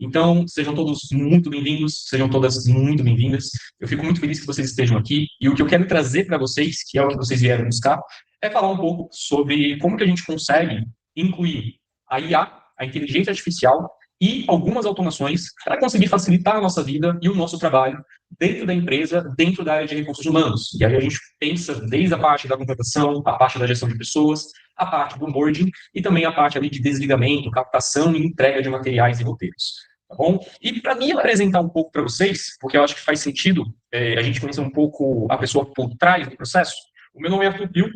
Então, sejam todos muito bem-vindos, sejam todas muito bem-vindas. Eu fico muito feliz que vocês estejam aqui. E o que eu quero trazer para vocês, que é o que vocês vieram buscar, é falar um pouco sobre como que a gente consegue incluir a IA, a inteligência artificial e algumas automações para conseguir facilitar a nossa vida e o nosso trabalho dentro da empresa, dentro da área de recursos humanos. E aí a gente pensa desde a parte da contratação, a parte da gestão de pessoas, a parte do onboarding e também a parte ali de desligamento, captação e entrega de materiais e roteiros. Tá bom? E para mim apresentar um pouco para vocês, porque eu acho que faz sentido a gente conhecer um pouco a pessoa por trás do processo. O meu nome é Arthur Pio.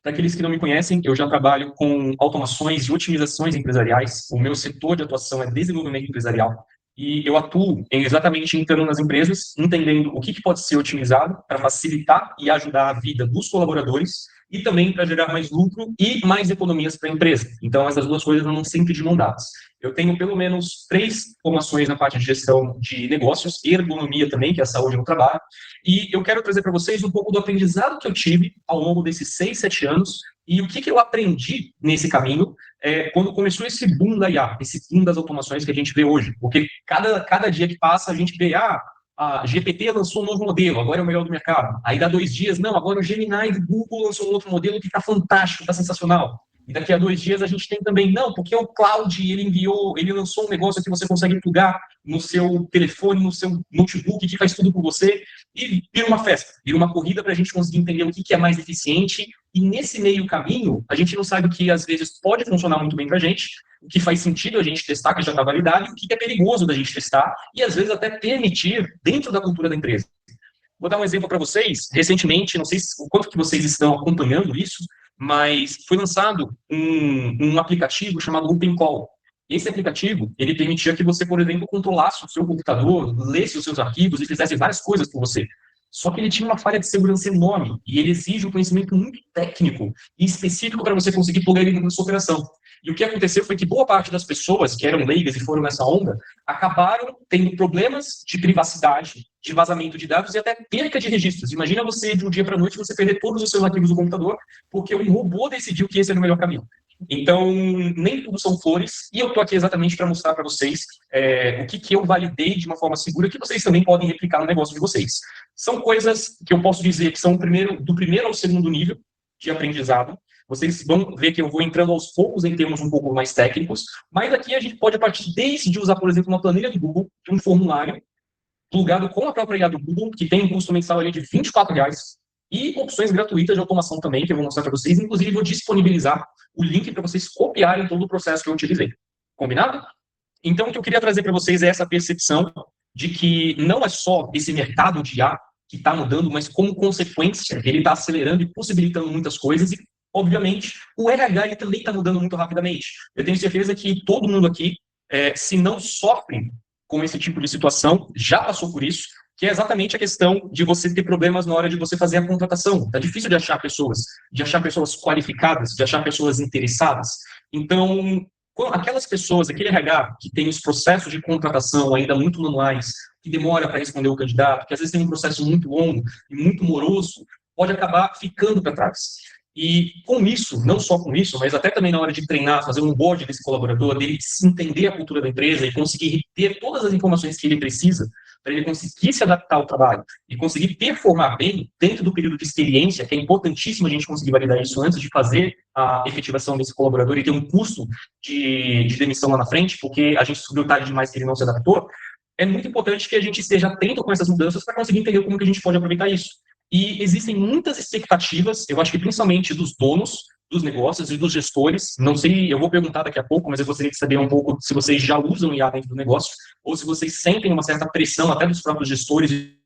Para aqueles que não me conhecem, eu já trabalho com automações e otimizações empresariais. O meu setor de atuação é desenvolvimento empresarial. E eu atuo exatamente entrando nas empresas, entendendo o que pode ser otimizado para facilitar e ajudar a vida dos colaboradores e também para gerar mais lucro e mais economias para a empresa. Então, essas duas coisas não sempre de mão dadas. Eu tenho pelo menos 3 formações na parte de gestão de negócios, ergonomia também, que é a saúde no trabalho, e eu quero trazer para vocês um pouco do aprendizado que eu tive ao longo desses 6, 7 anos e o que eu aprendi nesse caminho quando começou esse boom da IA, esse boom das automações que a gente vê hoje. Porque cada dia que passa, a gente vê, a GPT lançou um novo modelo, agora é o melhor do mercado. Aí dá 2 dias, não, agora o Gemini do Google lançou um outro modelo que está fantástico, está sensacional. E daqui a 2 dias a gente tem também, não, porque o Cloud, ele lançou um negócio que você consegue plugar no seu telefone, no seu notebook, que faz tudo por você, e vira uma festa, vira uma corrida para a gente conseguir entender o que é mais eficiente, e nesse meio caminho, a gente não sabe o que às vezes pode funcionar muito bem para a gente, o que faz sentido a gente testar, que já está validado, e o que é perigoso da gente testar, e às vezes até permitir dentro da cultura da empresa. Vou dar um exemplo para vocês. Recentemente, não sei o quanto que vocês estão acompanhando isso, mas foi lançado um aplicativo chamado OpenCall. Esse aplicativo, ele permitia que você, por exemplo, controlasse o seu computador, lesse os seus arquivos e fizesse várias coisas por você. Só que ele tinha uma falha de segurança enorme e ele exige um conhecimento muito técnico e específico para você conseguir plugar ele na sua operação. E o que aconteceu foi que boa parte das pessoas que eram leigas e foram nessa onda acabaram tendo problemas de privacidade, de vazamento de dados e até perca de registros. Imagina você, de um dia para a noite, você perder todos os seus arquivos do computador porque um robô decidiu que esse era o melhor caminho. Então, nem tudo são flores, e eu estou aqui exatamente para mostrar para vocês o que eu validei de uma forma segura que vocês também podem replicar no negócio de vocês. São coisas que eu posso dizer que são do primeiro ao segundo nível de aprendizado. Vocês vão ver que eu vou entrando aos poucos em termos um pouco mais técnicos, mas aqui a gente pode partir desde usar, por exemplo, uma planilha do Google, de um formulário, plugado com a própria IA do Google, que tem um custo mensal ali de R$ 24, e opções gratuitas de automação também, que eu vou mostrar para vocês. Inclusive, vou disponibilizar o link para vocês copiarem todo o processo que eu utilizei. Combinado? Então, o que eu queria trazer para vocês é essa percepção de que não é só esse mercado de IA que está mudando, mas como consequência, ele está acelerando e possibilitando muitas coisas e, obviamente, o RH ele também está mudando muito rapidamente. Eu tenho certeza que todo mundo aqui, se não sofre com esse tipo de situação, já passou por isso, que é exatamente a questão de você ter problemas na hora de você fazer a contratação. Está difícil de achar pessoas qualificadas, de achar pessoas interessadas. Então, aquelas pessoas, aquele RH que tem os processos de contratação ainda muito manuais, que demora para responder o candidato, que às vezes tem um processo muito longo e muito moroso, pode acabar ficando para trás. E com isso, não só com isso, mas até também na hora de treinar, fazer um onboard desse colaborador, dele entender a cultura da empresa e conseguir ter todas as informações que ele precisa para ele conseguir se adaptar ao trabalho e conseguir performar bem dentro do período de experiência, que é importantíssimo a gente conseguir validar isso antes de fazer a efetivação desse colaborador e ter um custo de demissão lá na frente, porque a gente subiu tarde demais que ele não se adaptou. É muito importante que a gente esteja atento com essas mudanças para conseguir entender como que a gente pode aproveitar isso. E existem muitas expectativas, eu acho que principalmente dos donos dos negócios e dos gestores. Não sei, eu vou perguntar daqui a pouco, mas eu gostaria de saber um pouco se vocês já usam IA dentro do negócio ou se vocês sentem uma certa pressão até dos próprios gestores e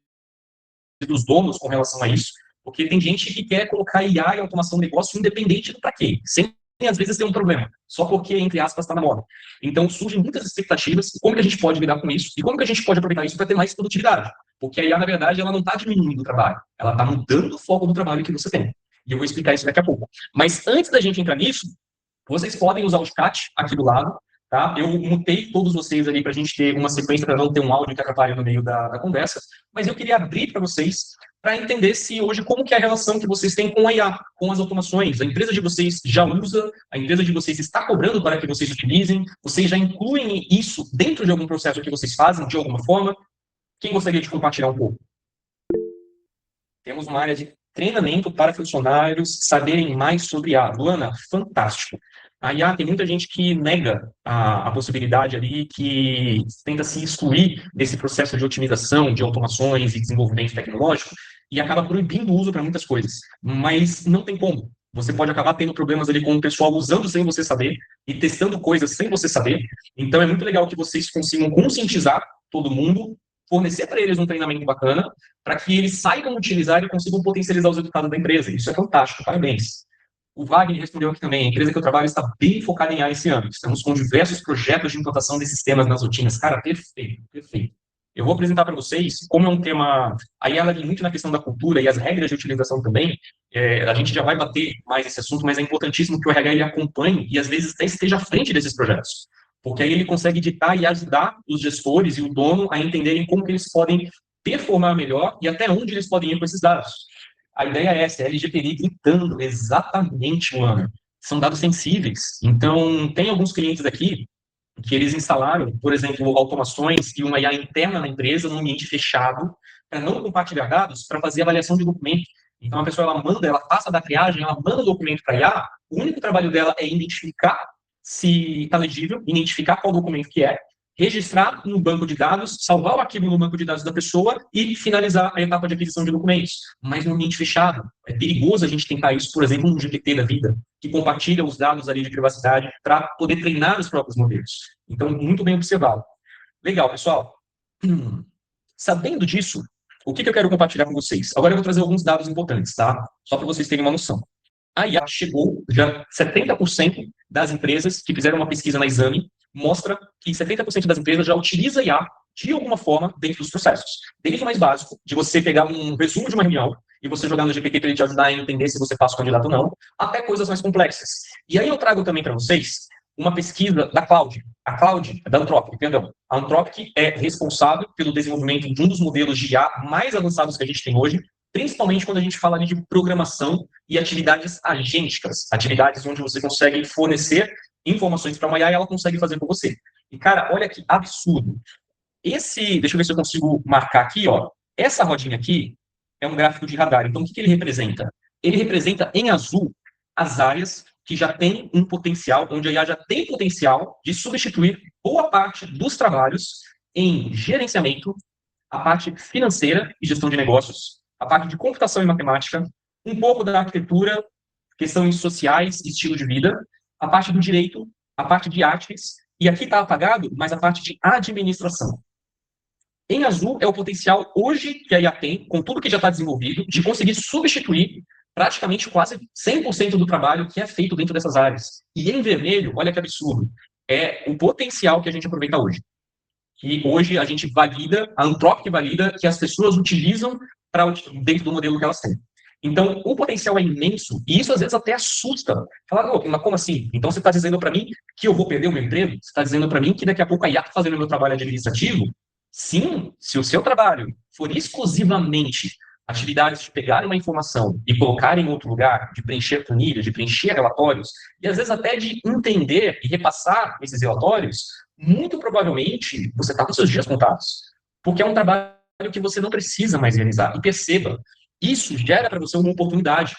dos donos com relação a isso, porque tem gente que quer colocar IA e automação do negócio independente do para quê, sem às vezes ter um problema, só porque, entre aspas, está na moda. Então, surgem muitas expectativas, como que a gente pode lidar com isso, e como que a gente pode aproveitar isso para ter mais produtividade. Porque a IA, na verdade, ela não está diminuindo o trabalho, ela está mudando o foco do trabalho que você tem. E eu vou explicar isso daqui a pouco. Mas antes da gente entrar nisso, vocês podem usar o chat aqui do lado tá? Eu mutei todos vocês ali para a gente ter uma sequência, para não ter um áudio que atrapalhe no meio da conversa, mas eu queria abrir para vocês para entender se hoje como que é a relação que vocês têm com a IA, com as automações. A empresa de vocês já usa, a empresa de vocês está cobrando para que vocês utilizem, vocês já incluem isso dentro de algum processo que vocês fazem, de alguma forma? Quem gostaria de compartilhar um pouco? Temos uma área de treinamento para funcionários saberem mais sobre a IA. Luana, fantástico. A IA, tem muita gente que nega a possibilidade ali, que tenta se excluir desse processo de otimização, de automações e desenvolvimento tecnológico, e acaba proibindo o uso para muitas coisas. Mas não tem como. Você pode acabar tendo problemas ali com o pessoal usando sem você saber e testando coisas sem você saber. Então, é muito legal que vocês consigam conscientizar todo mundo, fornecer para eles um treinamento bacana, para que eles saibam utilizar e consigam potencializar os resultados da empresa. Isso é fantástico, parabéns. O Wagner respondeu aqui também, a empresa que eu trabalho está bem focada em AI esse ano. Estamos com diversos projetos de implantação de sistemas nas rotinas. Cara, perfeito, perfeito. Eu vou apresentar para vocês, como é um tema... Aí ela vem muito na questão da cultura e as regras de utilização também. A gente já vai bater mais esse assunto, mas é importantíssimo que o RH ele acompanhe e, às vezes, até esteja à frente desses projetos. Porque aí ele consegue ditar e ajudar os gestores e o dono a entenderem como que eles podem performar melhor e até onde eles podem ir com esses dados. A ideia é essa, é a LGPD gritando exatamente, mano. São dados sensíveis. Então, tem alguns clientes aqui que eles instalaram, por exemplo, automações e uma IA interna na empresa, num ambiente fechado, para não compartilhar dados, para fazer avaliação de documento. Então, a pessoa, ela passa da triagem, ela manda o documento para a IA, o único trabalho dela é identificar se está legível, identificar qual documento que é, registrar no banco de dados, salvar o arquivo no banco de dados da pessoa e finalizar a etapa de aquisição de documentos. Mas no ambiente fechado, é perigoso a gente tentar isso, por exemplo, no GPT da vida, que compartilha os dados ali de privacidade para poder treinar os próprios modelos. Então, muito bem observado. Legal, pessoal. Sabendo disso, o que eu quero compartilhar com vocês? Agora eu vou trazer alguns dados importantes, tá? Só para vocês terem uma noção. A IA chegou, já 70% das empresas que fizeram uma pesquisa na Exame mostra que 70% das empresas já utiliza a IA de alguma forma dentro dos processos. Desde o mais básico, de você pegar um resumo de uma reunião e você jogar no GPT para ele te ajudar a entender se você passa o candidato ou não, até coisas mais complexas. E aí eu trago também para vocês uma pesquisa da Cloud. A Cloud, da Anthropic, perdão. A Anthropic é responsável pelo desenvolvimento de um dos modelos de IA mais avançados que a gente tem hoje, principalmente quando a gente fala ali de programação e atividades agênticas, atividades onde você consegue fornecer informações para uma IA e ela consegue fazer por você. E, cara, olha que absurdo. Deixa eu ver se eu consigo marcar aqui, ó. Essa rodinha aqui é um gráfico de radar. Então, o que ele representa? Ele representa, em azul, as áreas que já têm um potencial, onde a IA já tem potencial de substituir boa parte dos trabalhos em gerenciamento, a parte financeira e gestão de negócios, a parte de computação e matemática, um pouco da arquitetura, questões sociais e estilo de vida, a parte do direito, a parte de artes, e aqui está apagado, mas a parte de administração. Em azul é o potencial hoje que a IA tem, com tudo que já está desenvolvido, de conseguir substituir praticamente quase 100% do trabalho que é feito dentro dessas áreas. E em vermelho, olha que absurdo, é o potencial que a gente aproveita hoje. Que hoje a gente valida, a Anthropic valida, que as pessoas utilizam dentro do modelo que elas têm. Então, o potencial é imenso, e isso às vezes até assusta. Fala, mas como assim? Então você está dizendo para mim que eu vou perder o meu emprego? Você está dizendo para mim que daqui a pouco a IA está fazendo o meu trabalho administrativo? Sim, se o seu trabalho for exclusivamente atividades de pegar uma informação e colocar em outro lugar, de preencher planilhas, de preencher relatórios, e às vezes até de entender e repassar esses relatórios, muito provavelmente você está com seus dias contados. Porque é um trabalho que você não precisa mais realizar. E perceba, isso gera para você uma oportunidade.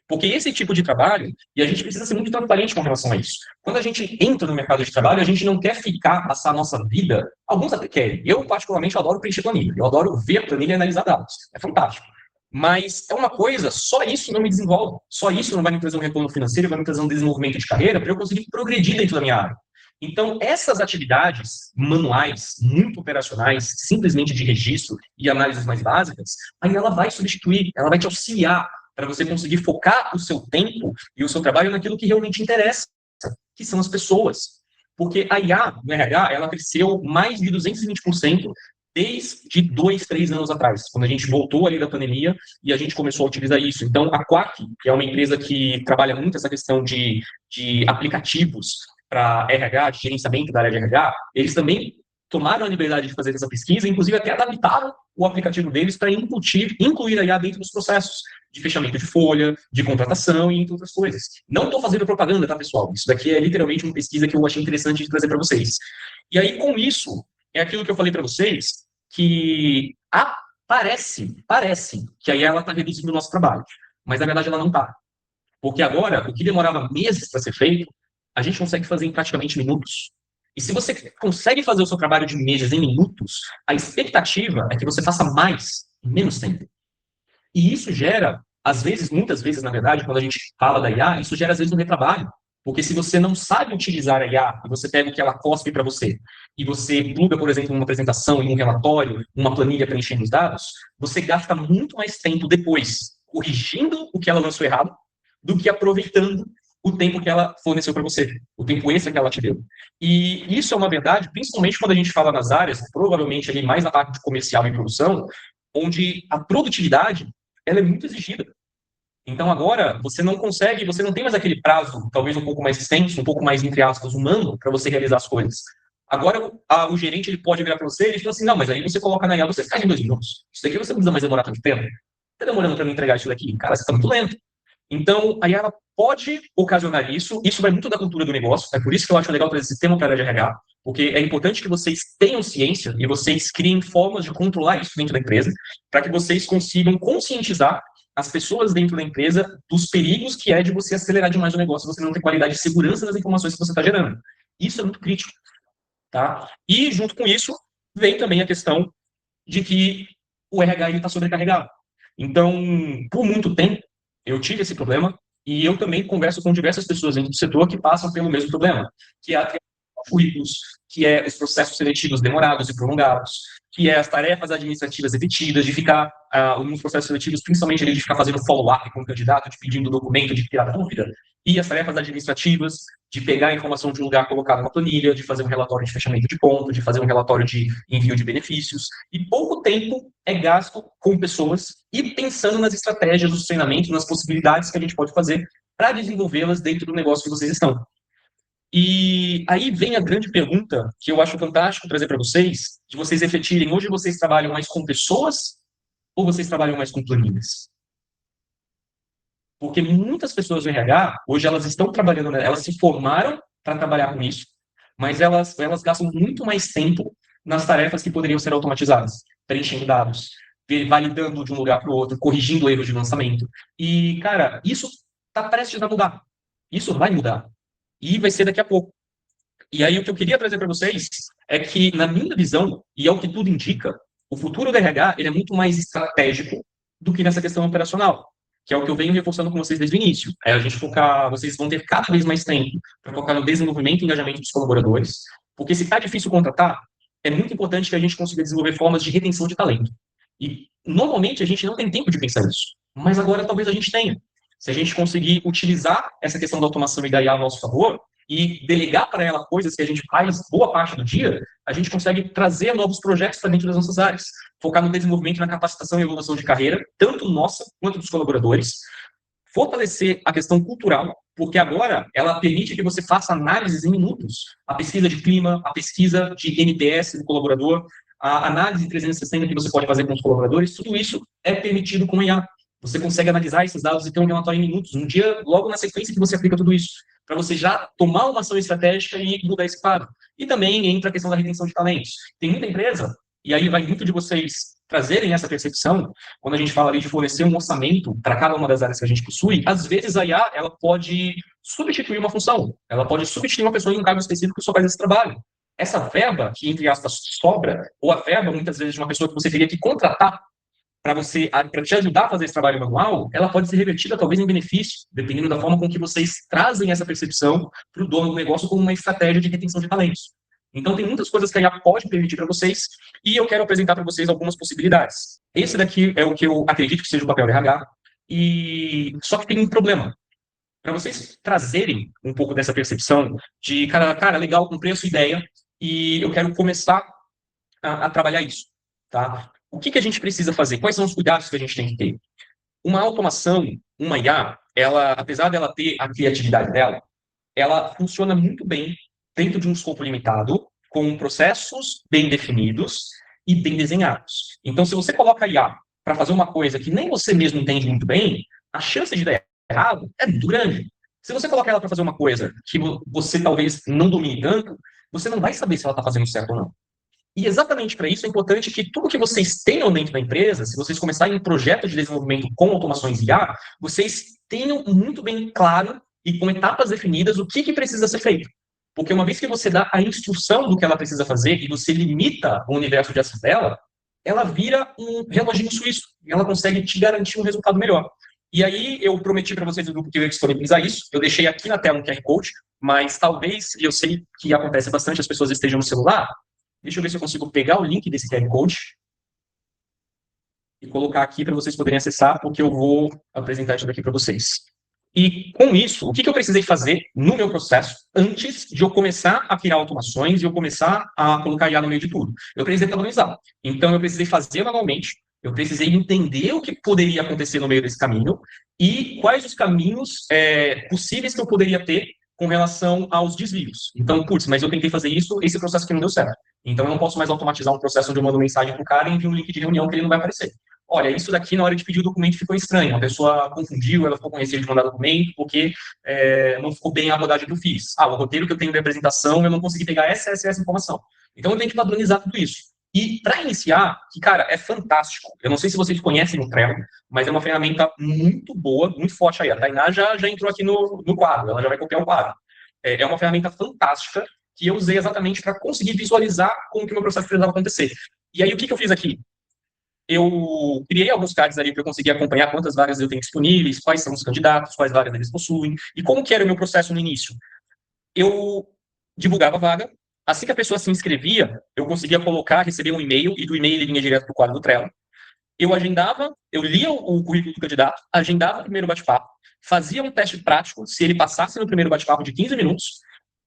Porque esse tipo de trabalho, e a gente precisa ser muito transparente com relação a isso. Quando a gente entra no mercado de trabalho, a gente não quer passar a nossa vida, alguns até querem. Eu, particularmente, adoro preencher planilha. Eu adoro ver planilha e analisar dados. É fantástico. Mas é uma coisa, só isso não me desenvolve. Só isso não vai me trazer um retorno financeiro, vai me trazer um desenvolvimento de carreira para eu conseguir progredir dentro da minha área. Então, essas atividades manuais, muito operacionais, simplesmente de registro e análises mais básicas, aí ela vai substituir, ela vai te auxiliar para você conseguir focar o seu tempo e o seu trabalho naquilo que realmente interessa, que são as pessoas. Porque a IA, no RH, ela cresceu mais de 220% desde 2, 3 anos atrás, quando a gente voltou ali da pandemia e a gente começou a utilizar isso. Então, a Quark, que é uma empresa que trabalha muito essa questão de aplicativos para RH, de gerenciamento da área de RH, eles também tomaram a liberdade de fazer essa pesquisa, inclusive até adaptaram o aplicativo deles para incluir a IA dentro dos processos de fechamento de folha, de contratação e entre outras coisas. Não estou fazendo propaganda, tá, pessoal? Isso daqui é literalmente uma pesquisa que eu achei interessante de trazer para vocês. E aí, com isso, é aquilo que eu falei para vocês, que parece que a IA está reduzindo o nosso trabalho, mas na verdade ela não está. Porque agora, o que demorava meses para ser feito, a gente consegue fazer em praticamente minutos. E se você consegue fazer o seu trabalho de meses em minutos, a expectativa é que você faça mais em menos tempo. E isso gera, às vezes, muitas vezes, na verdade, quando a gente fala da IA, isso gera, às vezes, um retrabalho. Porque se você não sabe utilizar a IA, e você pega o que ela cospe para você, e você pluga, por exemplo, numa apresentação, em um relatório, uma planilha preenchendo os dados, você gasta muito mais tempo depois corrigindo o que ela lançou errado, do que aproveitando o tempo que ela forneceu para você, o tempo extra que ela te deu. E isso é uma verdade, principalmente quando a gente fala nas áreas, provavelmente ali mais na parte de comercial e produção, onde a produtividade ela é muito exigida. Então agora você não consegue, você não tem mais aquele prazo, talvez um pouco mais extenso, um pouco mais, entre aspas, humano, para você realizar as coisas. Agora o gerente ele pode virar para você e falar assim, não, mas aí você coloca na IA, você faz em 2 minutos. Isso daqui você não precisa mais demorar tanto tempo. Está demorando para me entregar isso daqui? Cara, você está muito lento. Então, a IA pode ocasionar isso. Isso vai muito da cultura do negócio. É por isso que eu acho legal trazer esse tema para a área de RH, porque é importante que vocês tenham ciência e vocês criem formas de controlar isso dentro da empresa, para que vocês consigam conscientizar as pessoas dentro da empresa dos perigos que é de você acelerar demais o negócio, você não ter qualidade de segurança das informações que você está gerando. Isso é muito crítico, tá? E, junto com isso, vem também a questão de que o RH está sobrecarregado. Então, por muito tempo, eu tive esse problema e eu também converso com diversas pessoas dentro do setor que passam pelo mesmo problema, que é a currículos, que é os processos seletivos demorados e prolongados, que é as tarefas administrativas repetidas, de ficar, nos processos seletivos, principalmente de ficar fazendo follow-up com o candidato, de pedindo documento, de tirar dúvida, e as tarefas administrativas, de pegar a informação de um lugar, colocar numa planilha, de fazer um relatório de fechamento de conta, de fazer um relatório de envio de benefícios, e pouco tempo é gasto com pessoas e pensando nas estratégias, nos treinamentos, nas possibilidades que a gente pode fazer para desenvolvê-las dentro do negócio que vocês estão. E aí vem a grande pergunta, que eu acho fantástico trazer para vocês, de vocês refletirem, hoje vocês trabalham mais com pessoas ou vocês trabalham mais com planilhas? Porque muitas pessoas do RH, hoje elas estão trabalhando, né, elas se formaram para trabalhar com isso, mas elas gastam muito mais tempo nas tarefas que poderiam ser automatizadas, preenchendo dados, validando de um lugar para o outro, corrigindo erros de lançamento. E, cara, isso está prestes a mudar. Isso vai mudar. E vai ser daqui a pouco. E aí o que eu queria trazer para vocês é que, na minha visão, e é o que tudo indica, o futuro do RH ele é muito mais estratégico do que nessa questão operacional, que é o que eu venho reforçando com vocês desde o início. É a gente focar, vocês vão ter cada vez mais tempo para focar no desenvolvimento e engajamento dos colaboradores, porque se está difícil contratar, é muito importante que a gente consiga desenvolver formas de retenção de talento. E, normalmente, a gente não tem tempo de pensar nisso, mas agora talvez a gente tenha. Se a gente conseguir utilizar essa questão da automação e da IA a nosso favor, e delegar para ela coisas que a gente faz boa parte do dia, a gente consegue trazer novos projetos para dentro das nossas áreas, focar no desenvolvimento, na capacitação e evolução de carreira, tanto nossa quanto dos colaboradores, fortalecer a questão cultural, porque agora ela permite que você faça análises em minutos, a pesquisa de clima, a pesquisa de NPS do colaborador, a análise 360 que você pode fazer com os colaboradores, tudo isso é permitido com a IA. Você consegue analisar esses dados e ter um relatório em minutos, um dia, logo na sequência que você aplica tudo isso, para você já tomar uma ação estratégica e mudar esse quadro. E também entra a questão da retenção de talentos. Tem muita empresa, e aí vai muito de vocês trazerem essa percepção, quando a gente fala ali de fornecer um orçamento para cada uma das áreas que a gente possui, às vezes a IA ela pode substituir uma função, ela pode substituir uma pessoa em um cargo específico que só faz esse trabalho. Essa verba, que entre aspas sobra, ou a verba muitas vezes de uma pessoa que você teria que contratar para te ajudar a fazer esse trabalho manual, ela pode ser revertida talvez em benefício, dependendo da forma com que vocês trazem essa percepção para o dono do negócio como uma estratégia de retenção de talentos. Então, tem muitas coisas que a IA pode permitir para vocês e eu quero apresentar para vocês algumas possibilidades. Esse daqui é o que eu acredito que seja o papel do RH, só que tem um problema. Para vocês trazerem um pouco dessa percepção de, cara, legal, com preço e ideia, e eu quero começar a trabalhar isso, tá? O que a gente precisa fazer? Quais são os cuidados que a gente tem que ter? Uma automação, uma IA, ela, apesar dela ter a criatividade dela, ela funciona muito bem dentro de um escopo limitado, com processos bem definidos e bem desenhados. Então, se você coloca a IA para fazer uma coisa que nem você mesmo entende muito bem, a chance de dar errado é muito grande. Se você colocar ela para fazer uma coisa que você talvez não domine tanto, você não vai saber se ela está fazendo certo ou não. E exatamente para isso é importante que tudo que vocês tenham dentro da empresa, se vocês começarem um projeto de desenvolvimento com automações IA, vocês tenham muito bem claro e com etapas definidas o que precisa ser feito. Porque uma vez que você dá a instrução do que ela precisa fazer e você limita o universo de ação dela, ela vira um reloginho suíço e ela consegue te garantir um resultado melhor. E aí eu prometi para vocês no grupo que eu ia disponibilizar isso. Eu deixei aqui na tela um QR Code, mas talvez, eu sei que acontece bastante, as pessoas estejam no celular. Deixa eu ver se eu consigo pegar o link desse QR Code e colocar aqui para vocês poderem acessar, porque eu vou apresentar isso daqui para vocês. E com isso, o que eu precisei fazer no meu processo antes de eu começar a criar automações e eu começar a colocar IA no meio de tudo? Eu precisei padronizar. Então, eu precisei fazer manualmente, eu precisei entender o que poderia acontecer no meio desse caminho e quais os caminhos possíveis que eu poderia ter com relação aos desvios. Então, putz, mas eu tentei fazer isso, esse processo aqui não deu certo. Então, eu não posso mais automatizar um processo onde eu mando mensagem para o cara e envio um link de reunião que ele não vai aparecer. Olha, isso daqui na hora de pedir o documento ficou estranho, a pessoa confundiu, ela ficou com receio de mandar documento, porque não ficou bem a abordagem que eu fiz. O roteiro que eu tenho de apresentação, eu não consegui pegar essa informação. Então, eu tenho que padronizar tudo isso. E para iniciar, que, cara, é fantástico. Eu não sei se vocês conhecem o Trello, mas é uma ferramenta muito boa, muito forte aí. A Tainá já entrou aqui no quadro, ela já vai copiar o quadro. É uma ferramenta fantástica que eu usei exatamente para conseguir visualizar como que o meu processo precisava acontecer. E aí, o que eu fiz aqui? Eu criei alguns cards ali para eu conseguir acompanhar quantas vagas eu tenho disponíveis, quais são os candidatos, quais vagas eles possuem, e como que era o meu processo no início. Eu divulgava a vaga, assim que a pessoa se inscrevia, eu conseguia colocar, receber um e-mail, e do e-mail ele vinha direto para o quadro do Trello. Eu agendava, eu lia o currículo do candidato, agendava o primeiro bate-papo, fazia um teste prático, se ele passasse no primeiro bate-papo de 15 minutos,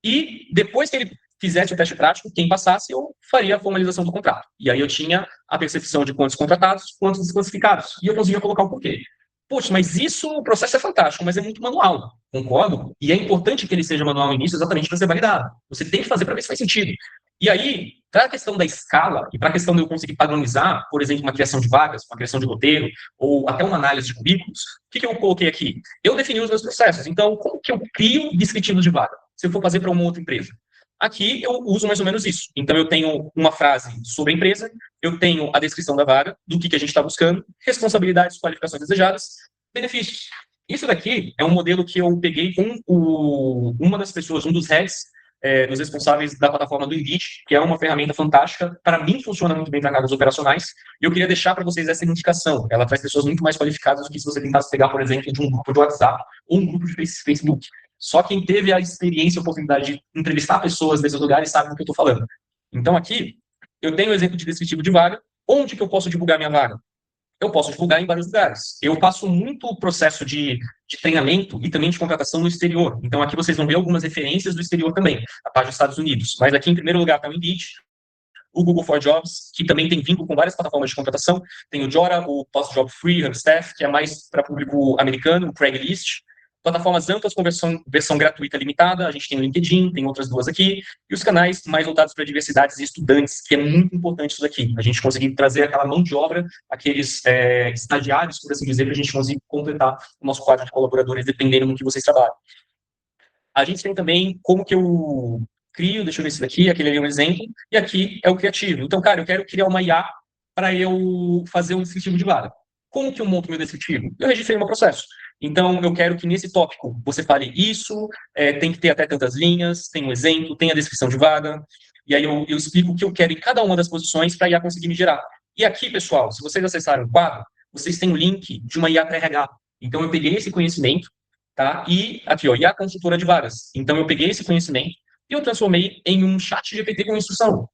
e depois que ele fizesse o teste prático, quem passasse, eu faria a formalização do contrato. E aí eu tinha a percepção de quantos contratados, quantos desclassificados. E eu conseguia colocar o porquê. Poxa, mas isso, o processo é fantástico, mas é muito manual, concordo? E é importante que ele seja manual no início exatamente para ser validado. Você tem que fazer para ver se faz sentido. E aí, para a questão da escala e para a questão de eu conseguir padronizar, por exemplo, uma criação de vagas, uma criação de roteiro, ou até uma análise de currículos, o que eu coloquei aqui? Eu defini os meus processos. Então, como que eu crio descritivos de vaga? Se eu for fazer para uma outra empresa. Aqui eu uso mais ou menos isso. Então, eu tenho uma frase sobre a empresa, eu tenho a descrição da vaga, do que a gente está buscando, responsabilidades, qualificações desejadas, benefícios. Isso daqui é um modelo que eu peguei com uma das pessoas, um dos heads, dos responsáveis da plataforma do Indeed, que é uma ferramenta fantástica. Para mim, funciona muito bem para cargos operacionais. E eu queria deixar para vocês essa indicação. Ela traz pessoas muito mais qualificadas do que se você tentasse pegar, por exemplo, de um grupo de WhatsApp ou um grupo de Facebook. Só quem teve a experiência e a oportunidade de entrevistar pessoas desses lugares sabe do que eu estou falando. Então, aqui, eu tenho um exemplo de descritivo de vaga. Onde que eu posso divulgar minha vaga? Eu posso divulgar em vários lugares. Eu faço muito processo de treinamento e também de contratação no exterior. Então, aqui vocês vão ver algumas referências do exterior também, a parte dos Estados Unidos. Mas aqui, em primeiro lugar, está o Indeed, o Google for Jobs, que também tem vínculo com várias plataformas de contratação. Tem o Jora, o Post Job Free, Hubstaff, que é mais para público americano, o Craigslist. Plataformas amplas com versão gratuita limitada, a gente tem o LinkedIn, tem outras duas aqui, e os canais mais voltados para diversidades e estudantes, que é muito importante isso daqui, a gente conseguir trazer aquela mão de obra, aqueles estagiários, por assim dizer, para a gente conseguir completar o nosso quadro de colaboradores, dependendo do que vocês trabalham. A gente tem também como que eu crio, deixa eu ver isso daqui, aquele ali é um exemplo, e aqui é o criativo. Então, cara, eu quero criar uma IA para eu fazer um descritivo de vaga. Como que eu monto meu descritivo? Eu registrei meu processo. Então, eu quero que nesse tópico você fale isso, tem que ter até tantas linhas, tem um exemplo, tem a descrição de vaga, e aí eu explico o que eu quero em cada uma das posições para a IA conseguir me gerar. E aqui, pessoal, se vocês acessarem o quadro, vocês têm um link de uma IA para RH. Então, eu peguei esse conhecimento, tá? E aqui, ó, IA consultora de vagas. Então, eu peguei esse conhecimento e eu transformei em um chat GPT com instrução.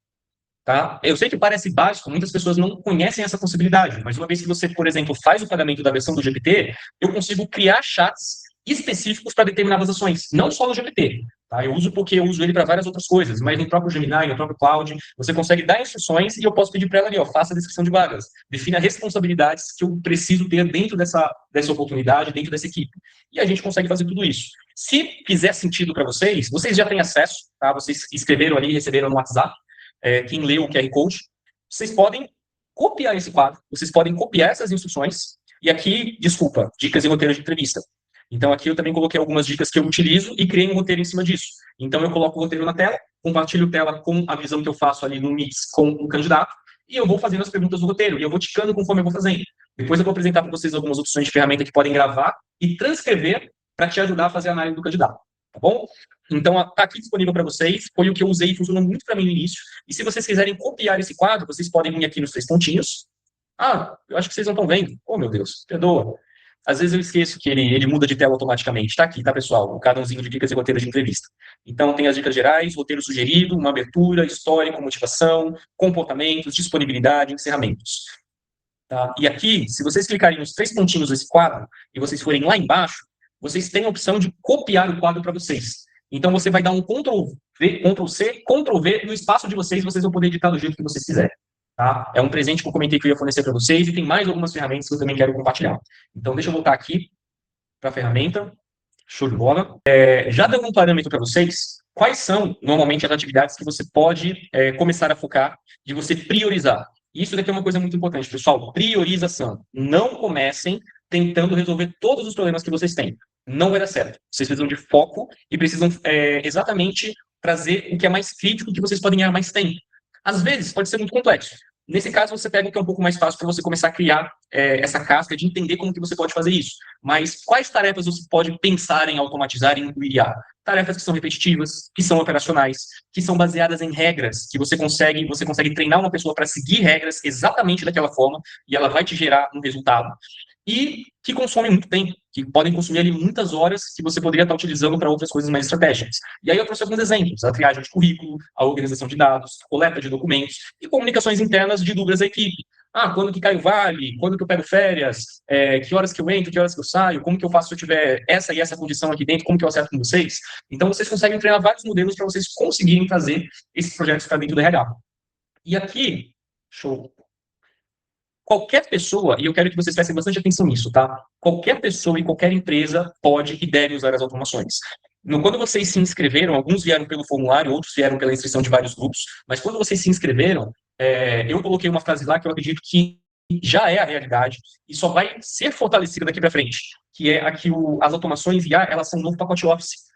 Tá? Eu sei que parece básico, muitas pessoas não conhecem essa possibilidade, mas uma vez que você, por exemplo, faz o pagamento da versão do GPT, eu consigo criar chats específicos para determinadas ações, não só no GPT. Tá? Eu uso porque eu uso ele para várias outras coisas, mas no próprio Gemini, no próprio Cloud, você consegue dar instruções e eu posso pedir para ela ali, ó, faça a descrição de vagas, defina responsabilidades que eu preciso ter dentro dessa oportunidade, dentro dessa equipe. E a gente consegue fazer tudo isso. Se fizer sentido para vocês, vocês já têm acesso, tá? Vocês escreveram ali, receberam no WhatsApp, quem leu o QR Code, vocês podem copiar esse quadro, vocês podem copiar essas instruções, e aqui, desculpa, dicas e roteiro de entrevista. Então, aqui eu também coloquei algumas dicas que eu utilizo e criei um roteiro em cima disso. Então, eu coloco o roteiro na tela, compartilho tela com a visão que eu faço ali no Mix com o candidato, e eu vou fazendo as perguntas do roteiro, e eu vou ticando conforme eu vou fazendo. Depois eu vou apresentar para vocês algumas opções de ferramenta que podem gravar e transcrever para te ajudar a fazer a análise do candidato, tá bom? Então, está aqui disponível para vocês, foi o que eu usei e funcionou muito para mim no início. E se vocês quiserem copiar esse quadro, vocês podem vir aqui nos 3 pontinhos. Ah, eu acho que vocês não estão vendo. Oh, meu Deus, perdoa. Às vezes eu esqueço que ele muda de tela automaticamente. Está aqui, tá, pessoal? O cartãozinho de dicas e roteiros de entrevista. Então, tem as dicas gerais, roteiro sugerido, uma abertura, histórico, motivação, comportamentos, disponibilidade, encerramentos. Tá? E aqui, se vocês clicarem nos 3 pontinhos desse quadro e vocês forem lá embaixo, vocês têm a opção de copiar o quadro para vocês. Então, você vai dar um Ctrl+V, Ctrl+C, Ctrl+V no espaço de vocês vão poder editar do jeito que vocês quiserem. Tá? É um presente que eu comentei que eu ia fornecer para vocês e tem mais algumas ferramentas que eu também quero compartilhar. Então, deixa eu voltar aqui para a ferramenta. Show de bola. Já dando um parâmetro para vocês, quais são, normalmente, as atividades que você pode começar a focar de você priorizar? Isso daqui é uma coisa muito importante, pessoal. Priorização. Não comecem tentando resolver todos os problemas que vocês têm. Não vai dar certo. Vocês precisam de foco e precisam exatamente trazer o que é mais crítico, que vocês podem ganhar mais tempo. Às vezes, pode ser muito complexo. Nesse caso, você pega o que é um pouco mais fácil para você começar a criar essa casca de entender como que você pode fazer isso. Mas quais tarefas você pode pensar em automatizar e incluir IA? Tarefas que são repetitivas, que são operacionais, que são baseadas em regras, que você consegue treinar uma pessoa para seguir regras exatamente daquela forma e ela vai te gerar um resultado. E que consomem muito tempo, que podem consumir ali muitas horas que você poderia estar utilizando para outras coisas mais estratégicas. E aí eu trouxe alguns exemplos: a triagem de currículo, a organização de dados, a coleta de documentos e comunicações internas de dúvidas da equipe. Ah, quando que cai o vale? Quando que eu pego férias? Que horas que eu entro? Que horas que eu saio? Como que eu faço se eu tiver essa e essa condição aqui dentro? Como que eu acerto com vocês? Então, vocês conseguem treinar vários modelos para vocês conseguirem trazer esses projetos para dentro do RH. E aqui, show. Qualquer pessoa, e eu quero que vocês prestem bastante atenção nisso, tá? Qualquer pessoa e qualquer empresa pode e deve usar as automações. Quando vocês se inscreveram, alguns vieram pelo formulário, outros vieram pela inscrição de vários grupos, mas quando vocês se inscreveram, eu coloquei uma frase lá que eu acredito que já é a realidade e só vai ser fortalecida daqui para frente, que é aqui as automações IA, elas são um novo pacote Office.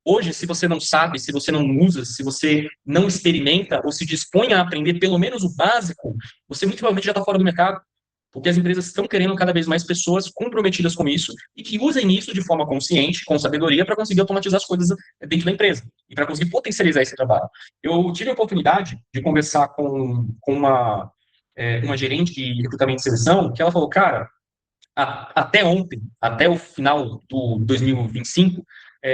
Hoje, se você não sabe, se você não usa, se você não experimenta ou se dispõe a aprender pelo menos o básico, você muito provavelmente já está fora do mercado, porque as empresas estão querendo cada vez mais pessoas comprometidas com isso e que usem isso de forma consciente, com sabedoria, para conseguir automatizar as coisas dentro da empresa e para conseguir potencializar esse trabalho. Eu tive a oportunidade de conversar com uma gerente de recrutamento e seleção, que ela falou, cara, até ontem, até o final do 2025,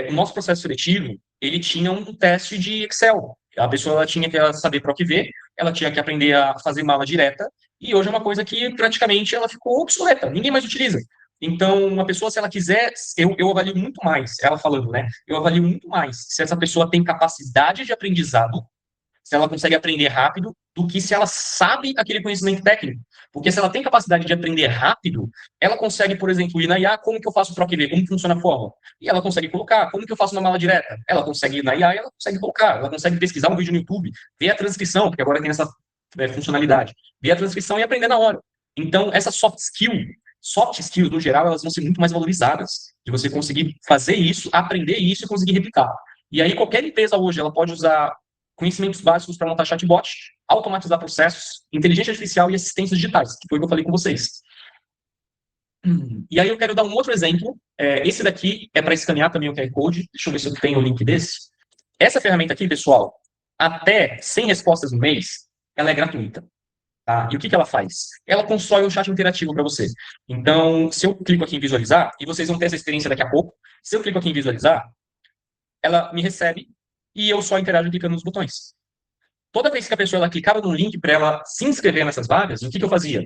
o nosso processo seletivo, ele tinha um teste de Excel. A pessoa ela tinha que saber para o que ver, ela tinha que aprender a fazer mala direta, e hoje é uma coisa que praticamente ela ficou obsoleta, ninguém mais utiliza. Então, uma pessoa, se ela quiser, eu avalio muito mais, ela falando, né? Eu avalio muito mais se essa pessoa tem capacidade de aprendizado, se ela consegue aprender rápido, do que se ela sabe aquele conhecimento técnico. Porque se ela tem capacidade de aprender rápido, ela consegue, por exemplo, ir na IA, como que eu faço para ver, como funciona a fórmula? E ela consegue colocar, como que eu faço uma mala direta? Ela consegue ir na IA e ela consegue colocar, ela consegue pesquisar um vídeo no YouTube, ver a transcrição, porque agora tem essa funcionalidade, ver a transcrição e aprender na hora. Então, essa soft skills, no geral, elas vão ser muito mais valorizadas, de você conseguir fazer isso, aprender isso e conseguir replicar. E aí, qualquer empresa hoje, ela pode usar conhecimentos básicos para montar chatbot, automatizar processos, inteligência artificial e assistências digitais, que foi o que eu falei com vocês. E aí eu quero dar um outro exemplo. Esse daqui é para escanear também o QR Code. Deixa eu ver se eu tenho o link desse. Essa ferramenta aqui, pessoal, até 100 respostas no mês, ela é gratuita. Tá? E o que ela faz? Ela constrói um chat interativo para você. Então, se eu clico aqui em visualizar, e vocês vão ter essa experiência daqui a pouco, se eu clico aqui em visualizar, ela me recebe e eu só interajo clicando nos botões. Toda vez que a pessoa ela clicava no link para ela se inscrever nessas vagas, o que eu fazia?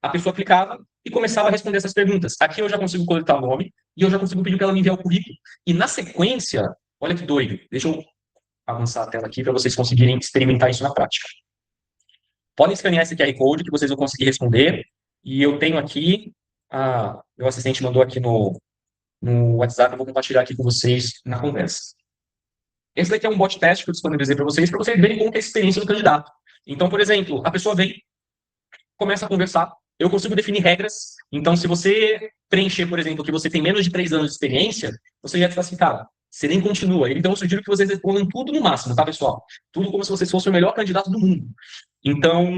A pessoa clicava e começava a responder essas perguntas. Aqui eu já consigo coletar o nome e eu já consigo pedir para ela me enviar o currículo. E na sequência, olha que doido, deixa eu avançar a tela aqui para vocês conseguirem experimentar isso na prática. Podem escanear esse QR Code que vocês vão conseguir responder. E eu tenho aqui, meu assistente mandou aqui no no WhatsApp, eu vou compartilhar aqui com vocês na conversa. Esse daqui é um bot teste que eu disponibilizei para vocês verem como que é a experiência do candidato. Então, por exemplo, a pessoa vem, começa a conversar, eu consigo definir regras. Então, se você preencher, por exemplo, que você tem menos de 3 anos de experiência, você já é desclassificado. Você nem continua. Então, eu sugiro que vocês respondam tudo no máximo, tá, pessoal? Tudo como se vocês fossem o melhor candidato do mundo. Então,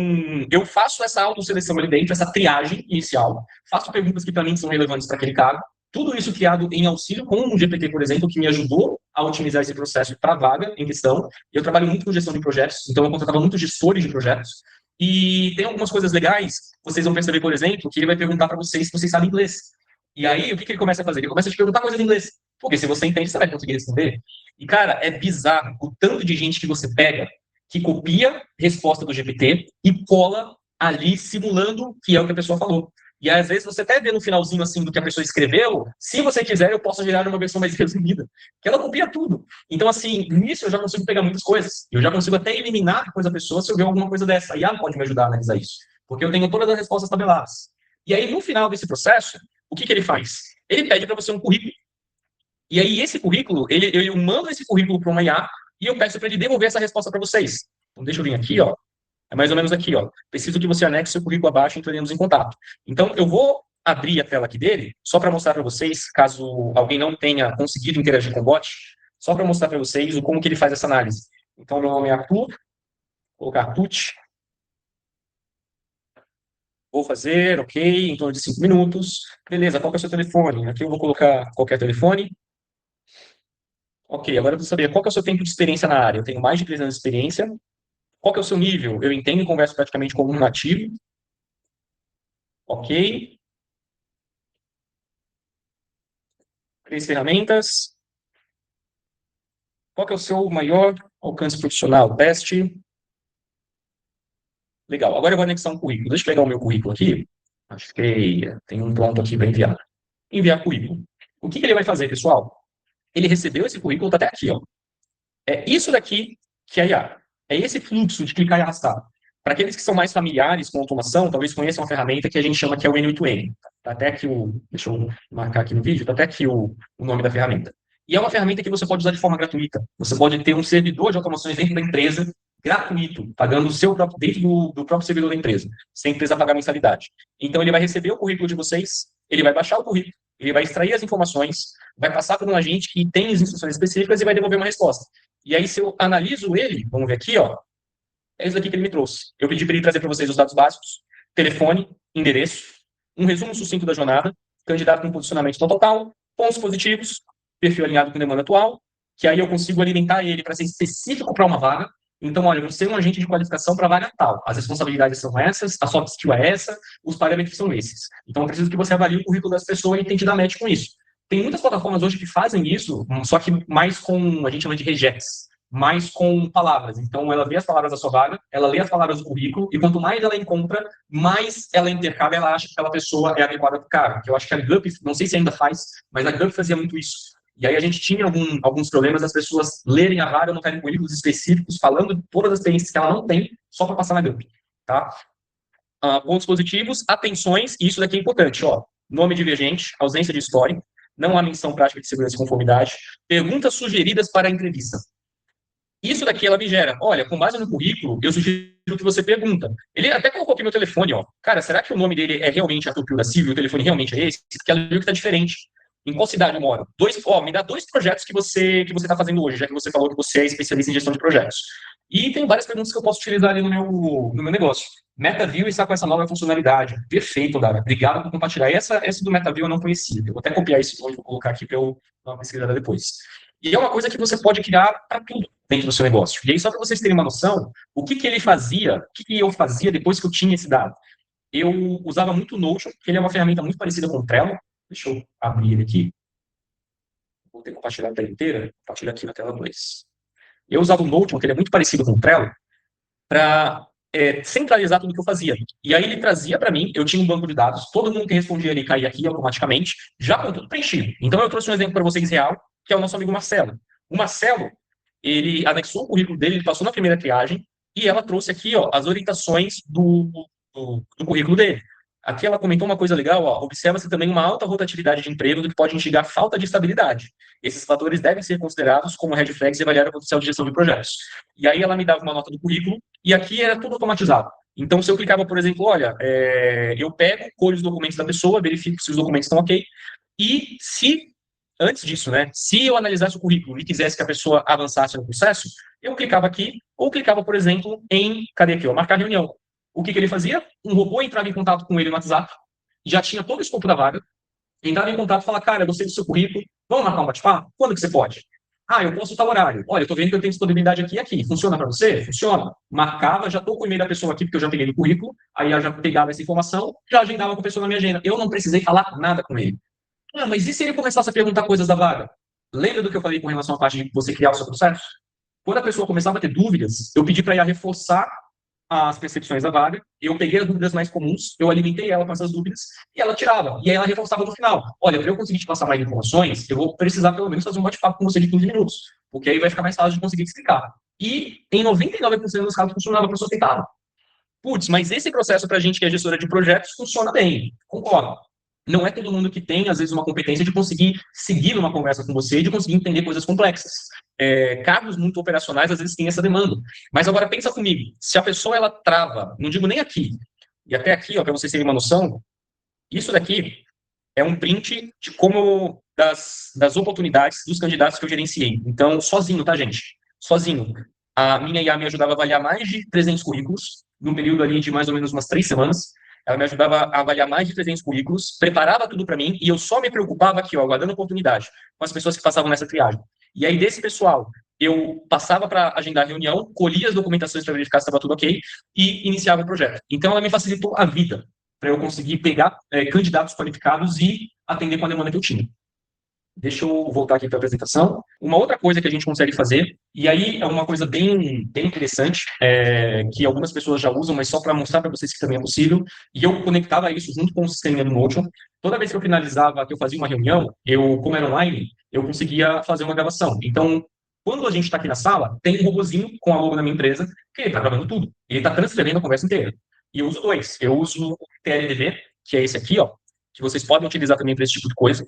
eu faço essa autoseleção ali dentro, essa triagem inicial, faço perguntas que para mim são relevantes para aquele cargo, tudo isso criado em auxílio com o GPT, por exemplo, que me ajudou a otimizar esse processo para a vaga em questão. Eu trabalho muito com gestão de projetos, então eu contratava muitos gestores de projetos. E tem algumas coisas legais, vocês vão perceber, por exemplo, que ele vai perguntar para vocês se vocês sabem inglês. E aí, o que ele começa a fazer? Ele começa a te perguntar coisas em inglês. Porque se você entende, você vai conseguir responder. E, cara, é bizarro o tanto de gente que você pega que copia resposta do GPT e cola ali simulando que é o que a pessoa falou. E às vezes você até vê no finalzinho assim do que a pessoa escreveu, se você quiser, eu posso gerar uma versão mais resumida, que ela copia tudo. Então, assim, nisso eu já consigo pegar muitas coisas. Eu já consigo até eliminar depois da pessoa se eu ver alguma coisa dessa. A IA pode me ajudar a analisar isso, porque eu tenho todas as respostas tabeladas. E aí, no final desse processo, o que ele faz? Ele pede para você um currículo. E aí, esse currículo, eu mando esse currículo para uma IA e eu peço para ele devolver essa resposta para vocês. Então, deixa eu vir aqui, ó. É mais ou menos aqui, ó. Preciso que você anexe seu currículo abaixo e entraremos em contato. Então, eu vou abrir a tela aqui dele, só para mostrar para vocês, caso alguém não tenha conseguido interagir com o bot, só para mostrar para vocês como que ele faz essa análise. Então, meu nome é Arthur, vou colocar Artut. Vou fazer, ok, em torno de 5 minutos. Beleza, qual que é o seu telefone? Aqui eu vou colocar qualquer telefone. Ok, agora eu preciso saber qual que é o seu tempo de experiência na área. Eu tenho mais de 3 anos de experiência. Qual que é o seu nível? Eu entendo e converso praticamente como um nativo. Ok. 3 ferramentas. Qual que é o seu maior alcance profissional? Teste. Legal. Agora eu vou anexar um currículo. Deixa eu pegar o meu currículo aqui. Achei. Tem um pronto aqui para enviar. Enviar currículo. O que ele vai fazer, pessoal? Ele recebeu esse currículo, está até aqui, ó. É isso daqui que é a IA. É esse fluxo de clicar e arrastar. Para aqueles que são mais familiares com automação, talvez conheçam uma ferramenta que a gente chama que é o N8N. Tá até aqui o. Deixa eu marcar aqui no vídeo, está até aqui o nome da ferramenta. E é uma ferramenta que você pode usar de forma gratuita. Você pode ter um servidor de automações dentro da empresa, gratuito, pagando o seu próprio, dentro do próprio servidor da empresa, sem precisar pagar mensalidade. Então, ele vai receber o currículo de vocês, ele vai baixar o currículo, ele vai extrair as informações, vai passar por um agente que tem as instruções específicas e vai devolver uma resposta. E aí, se eu analiso ele, vamos ver aqui, ó, é isso daqui que ele me trouxe. Eu pedi para ele trazer para vocês os dados básicos, telefone, endereço, um resumo sucinto da jornada, candidato com posicionamento total, pontos positivos, perfil alinhado com demanda atual, que aí eu consigo alimentar ele para ser específico para uma vaga. Então, olha, você é um agente de qualificação para a vaga tal. As responsabilidades são essas, a soft skill é essa, os parâmetros são esses. Então, eu preciso que você avalie o currículo das pessoas e tente dar match com isso. Tem muitas plataformas hoje que fazem isso, só que mais com, a gente chama de regex, mais com palavras. Então, ela vê as palavras da sua vaga, ela lê as palavras do currículo, e quanto mais ela encontra, mais ela intercala, ela acha que aquela pessoa é adequada para o cargo. Que eu acho que a GUP, não sei se ainda faz, mas a GUP fazia muito isso. E aí a gente tinha alguns problemas das pessoas lerem a vaga, não terem currículos específicos, falando de todas as experiências que ela não tem, só para passar na GUP. Tá? Pontos positivos, atenções, e isso daqui é importante, ó. Nome divergente, ausência de história, não há menção prática de segurança e conformidade, perguntas sugeridas para a entrevista. Isso daqui ela me gera, olha, com base no currículo, eu sugiro que você pergunta. Ele até colocou aqui meu telefone, ó. Cara, será que o nome dele é realmente Arthur Pio da Silva e o telefone realmente é esse? Porque ela viu que tá diferente. Em qual cidade eu moro? Me dá 2 projetos que você está fazendo hoje, já que você falou que você é especialista em gestão de projetos. E tem várias perguntas que eu posso utilizar ali no meu negócio. MetaView está com essa nova funcionalidade. Perfeito, Dara. Obrigado por compartilhar. Essa do MetaView eu não conhecia. Eu vou até copiar isso hoje, vou colocar aqui para eu dar uma pesquisada depois. E é uma coisa que você pode criar para tudo dentro do seu negócio. E aí, só para vocês terem uma noção, o que ele fazia, o que eu fazia depois que eu tinha esse dado? Eu usava muito o Notion, que ele é uma ferramenta muito parecida com o Trello. Deixa eu abrir ele aqui. Vou ter que compartilhar a tela inteira. Compartilhar aqui na tela 2. Eu usava o Notion, que ele é muito parecido com o Trello, para centralizar tudo que eu fazia. E aí ele trazia para mim, eu tinha um banco de dados, todo mundo que respondia ele caía aqui automaticamente, já com tudo preenchido. Então eu trouxe um exemplo para vocês real, que é o nosso amigo Marcelo. O Marcelo, ele anexou o currículo dele, ele passou na primeira triagem, e ela trouxe aqui, ó, as orientações do currículo dele. Aqui ela comentou uma coisa legal, ó, observa-se também uma alta rotatividade de emprego, do que pode instigar falta de estabilidade. Esses fatores devem ser considerados como red flags e avaliar o potencial de gestão de projetos. E aí ela me dava uma nota do currículo, e aqui era tudo automatizado. Então, se eu clicava, por exemplo, olha, eu pego, colho os documentos da pessoa, verifico se os documentos estão ok, e se, antes disso, né, se eu analisasse o currículo e quisesse que a pessoa avançasse no processo, eu clicava aqui, ou clicava, por exemplo, cadê aqui, ó, marcar reunião. O que ele fazia? Um robô entrava em contato com ele no WhatsApp, já tinha todo o escopo da vaga, entrava em contato e falava, cara, eu gostei do seu currículo, vamos marcar um bate-papo? Quando que você pode? Ah, eu posso tal horário. Olha, eu tô vendo que eu tenho disponibilidade aqui e aqui. Funciona para você? Funciona. Marcava, já tô com o e-mail da pessoa aqui, porque eu já peguei no currículo, aí eu já pegava essa informação, já agendava com a pessoa na minha agenda. Eu não precisei falar nada com ele. Ah, mas e se ele começasse a perguntar coisas da vaga? Lembra do que eu falei com relação à parte de você criar o seu processo? Quando a pessoa começava a ter dúvidas, eu pedi para ela reforçar as percepções da vaga, eu peguei as dúvidas mais comuns, eu alimentei ela com essas dúvidas, e ela tirava. E aí ela reforçava no final. Olha, para eu conseguir te passar mais informações, eu vou precisar pelo menos fazer um bate-papo com você de 15 minutos, porque aí vai ficar mais fácil de conseguir te explicar. E em 99% dos casos funcionava, a pessoa aceitava. Putz, mas esse processo para a gente que é gestora de projetos funciona bem. Concordo. Não é todo mundo que tem, às vezes, uma competência de conseguir seguir numa conversa com você e de conseguir entender coisas complexas. Cargos muito operacionais, às vezes, têm essa demanda. Mas agora, pensa comigo. Se a pessoa, ela trava, não digo nem aqui, e até aqui, para vocês terem uma noção, isso daqui é um print de como, das oportunidades dos candidatos que eu gerenciei. Então, sozinho, tá, gente? Sozinho. A minha IA me ajudava a avaliar mais de 300 currículos, num período ali de mais ou menos umas 3 semanas. Ela me ajudava a avaliar mais de 300 currículos, preparava tudo para mim, e eu só me preocupava aqui, ó, aguardando oportunidade, com as pessoas que passavam nessa triagem. E aí, desse pessoal, eu passava para agendar a reunião, colhia as documentações para verificar se estava tudo ok, e iniciava o projeto. Então, ela me facilitou a vida, para eu conseguir pegar candidatos qualificados e atender com a demanda que eu tinha. Deixa eu voltar aqui para a apresentação. Uma outra coisa que a gente consegue fazer, e aí é uma coisa bem interessante, que algumas pessoas já usam, mas só para mostrar para vocês que também é possível, e eu conectava isso junto com o sistema do Notion. Toda vez que eu finalizava, que eu fazia uma reunião, como era online, eu conseguia fazer uma gravação. Então, quando a gente está aqui na sala, tem um robozinho com a logo da minha empresa, que ele está gravando tudo. Ele está transcrevendo a conversa inteira. E eu uso dois. Eu uso o TLDV, que é esse aqui, ó, que vocês podem utilizar também para esse tipo de coisa.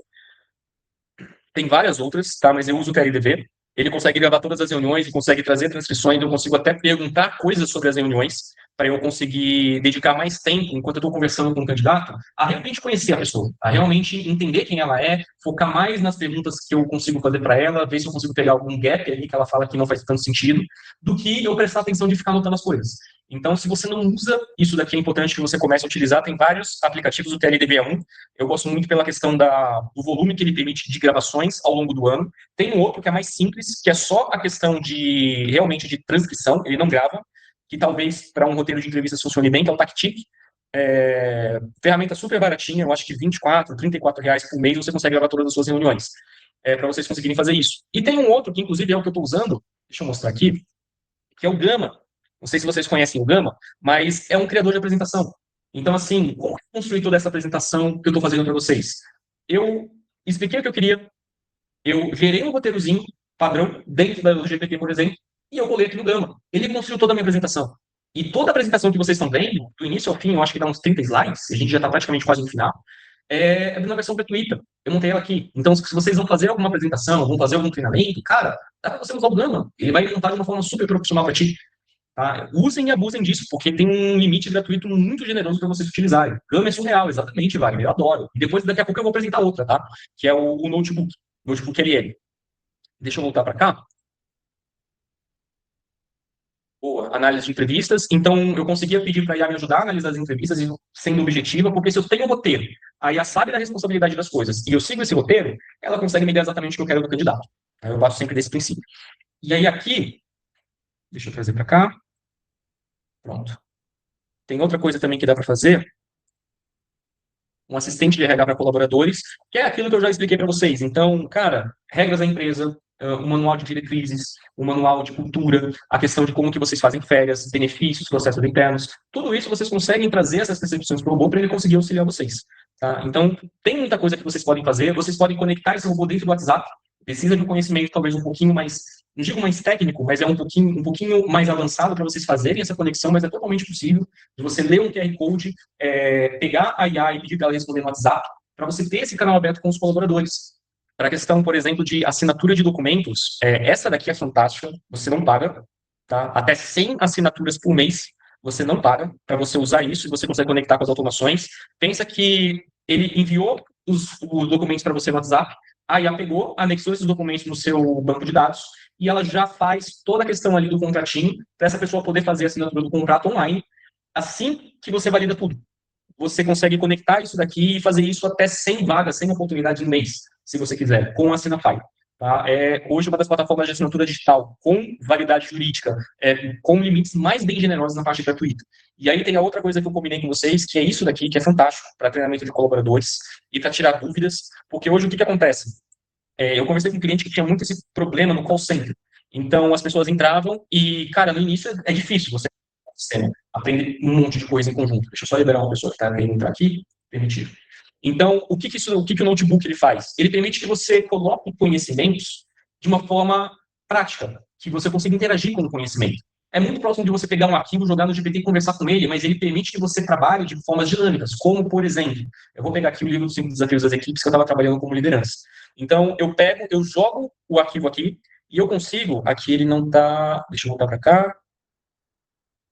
Tem várias outras, tá? Mas eu uso o TLDV. Ele consegue gravar todas as reuniões e consegue trazer transcrições. Eu consigo até perguntar coisas sobre as reuniões para eu conseguir dedicar mais tempo, enquanto eu estou conversando com o candidato, a realmente conhecer a pessoa, a realmente entender quem ela é, focar mais nas perguntas que eu consigo fazer para ela, ver se eu consigo pegar algum gap ali que ela fala que não faz tanto sentido, do que eu prestar atenção de ficar anotando as coisas. Então, se você não usa, isso daqui é importante que você comece a utilizar. Tem vários aplicativos do TLDV1. Eu gosto muito pela questão do volume que ele permite de gravações ao longo do ano. Tem um outro que é mais simples, que é só a questão realmente de transcrição, ele não grava, que talvez para um roteiro de entrevistas funcione bem, que é o Tactic. Ferramenta super baratinha, eu acho que R$ 34 por mês você consegue gravar todas as suas reuniões, para vocês conseguirem fazer isso. E tem um outro, que inclusive é o que eu estou usando, deixa eu mostrar aqui, que é o Gama. Não sei se vocês conhecem o Gama, mas é um criador de apresentação. Então, assim, como eu construí toda essa apresentação que eu estou fazendo para vocês? Eu expliquei o que eu queria, eu gerei um roteirozinho padrão dentro do GPT, por exemplo, e eu colei aqui no Gama. Ele construiu toda a minha apresentação. E toda a apresentação que vocês estão vendo, do início ao fim, eu acho que dá uns 30 slides, a gente já está praticamente quase no final, é na versão gratuita. Eu montei ela aqui. Então, se vocês vão fazer alguma apresentação, vão fazer algum treinamento, cara, dá para você usar o Gama. Ele vai montar de uma forma super profissional para ti. Tá? Usem e abusem disso, porque tem um limite gratuito muito generoso para vocês utilizarem. Gama é surreal, exatamente, Wagner, eu adoro. E depois, daqui a pouco, eu vou apresentar outra, tá? Que é o Notebook. Notebook LL. Deixa eu voltar para cá. Boa, análise de entrevistas. Então, eu conseguia pedir para a IA me ajudar a analisar as entrevistas, sendo objetiva, porque se eu tenho um roteiro, a IA sabe da responsabilidade das coisas, e eu sigo esse roteiro, ela consegue me dar exatamente o que eu quero do candidato. Eu passo sempre desse princípio. E aí, aqui, deixa eu trazer para cá. Pronto. Tem outra coisa também que dá para fazer, um assistente de RH para colaboradores, que é aquilo que eu já expliquei para vocês. Então, cara, regras da empresa, um manual de diretrizes, um manual de cultura, a questão de como que vocês fazem férias, benefícios, processos internos, tudo isso vocês conseguem trazer essas percepções para o robô para ele conseguir auxiliar vocês. Tá? Então, tem muita coisa que vocês podem fazer, vocês podem conectar esse robô dentro do WhatsApp. precisa de um conhecimento talvez um pouquinho mais, não digo mais técnico, mas é um pouquinho mais avançado para vocês fazerem essa conexão, mas é totalmente possível de você ler um QR Code, pegar a IA e pedir para ela responder no WhatsApp, para você ter esse canal aberto com os colaboradores. Para a questão, por exemplo, de assinatura de documentos, essa daqui é fantástica, você não paga, tá? Até 100 assinaturas por mês, você não paga para você usar isso e você consegue conectar com as automações. Pensa que ele enviou os documentos para você no WhatsApp, a IA pegou, anexou esses documentos no seu banco de dados e ela já faz toda a questão ali do contratinho para essa pessoa poder fazer a assinatura do contrato online assim que você valida tudo. Você consegue conectar isso daqui e fazer isso até 100 vagas, 100 oportunidades em mês, se você quiser, com a Assinafy. Tá? É hoje uma das plataformas de assinatura digital com validade jurídica, com limites mais bem generosos na parte gratuita. E aí tem a outra coisa que eu combinei com vocês, que é isso daqui, que é fantástico para treinamento de colaboradores e para tirar dúvidas, porque hoje o que acontece? Eu conversei com um cliente que tinha muito esse problema no call center. Então, as pessoas entravam e, cara, no início é difícil você aprender um monte de coisa em conjunto. Deixa eu só liberar uma pessoa que está querendo entrar aqui. Permitir. Então, o que o notebook ele faz? Ele permite que você coloque conhecimentos de uma forma prática, que você consiga interagir com o conhecimento. É muito próximo de você pegar um arquivo, jogar no GPT e conversar com ele, mas ele permite que você trabalhe de formas dinâmicas, como, por exemplo, eu vou pegar aqui o livro dos 5 desafios das equipes que eu estava trabalhando como liderança. Então, eu jogo o arquivo aqui e eu consigo, aqui ele não está, deixa eu voltar para cá,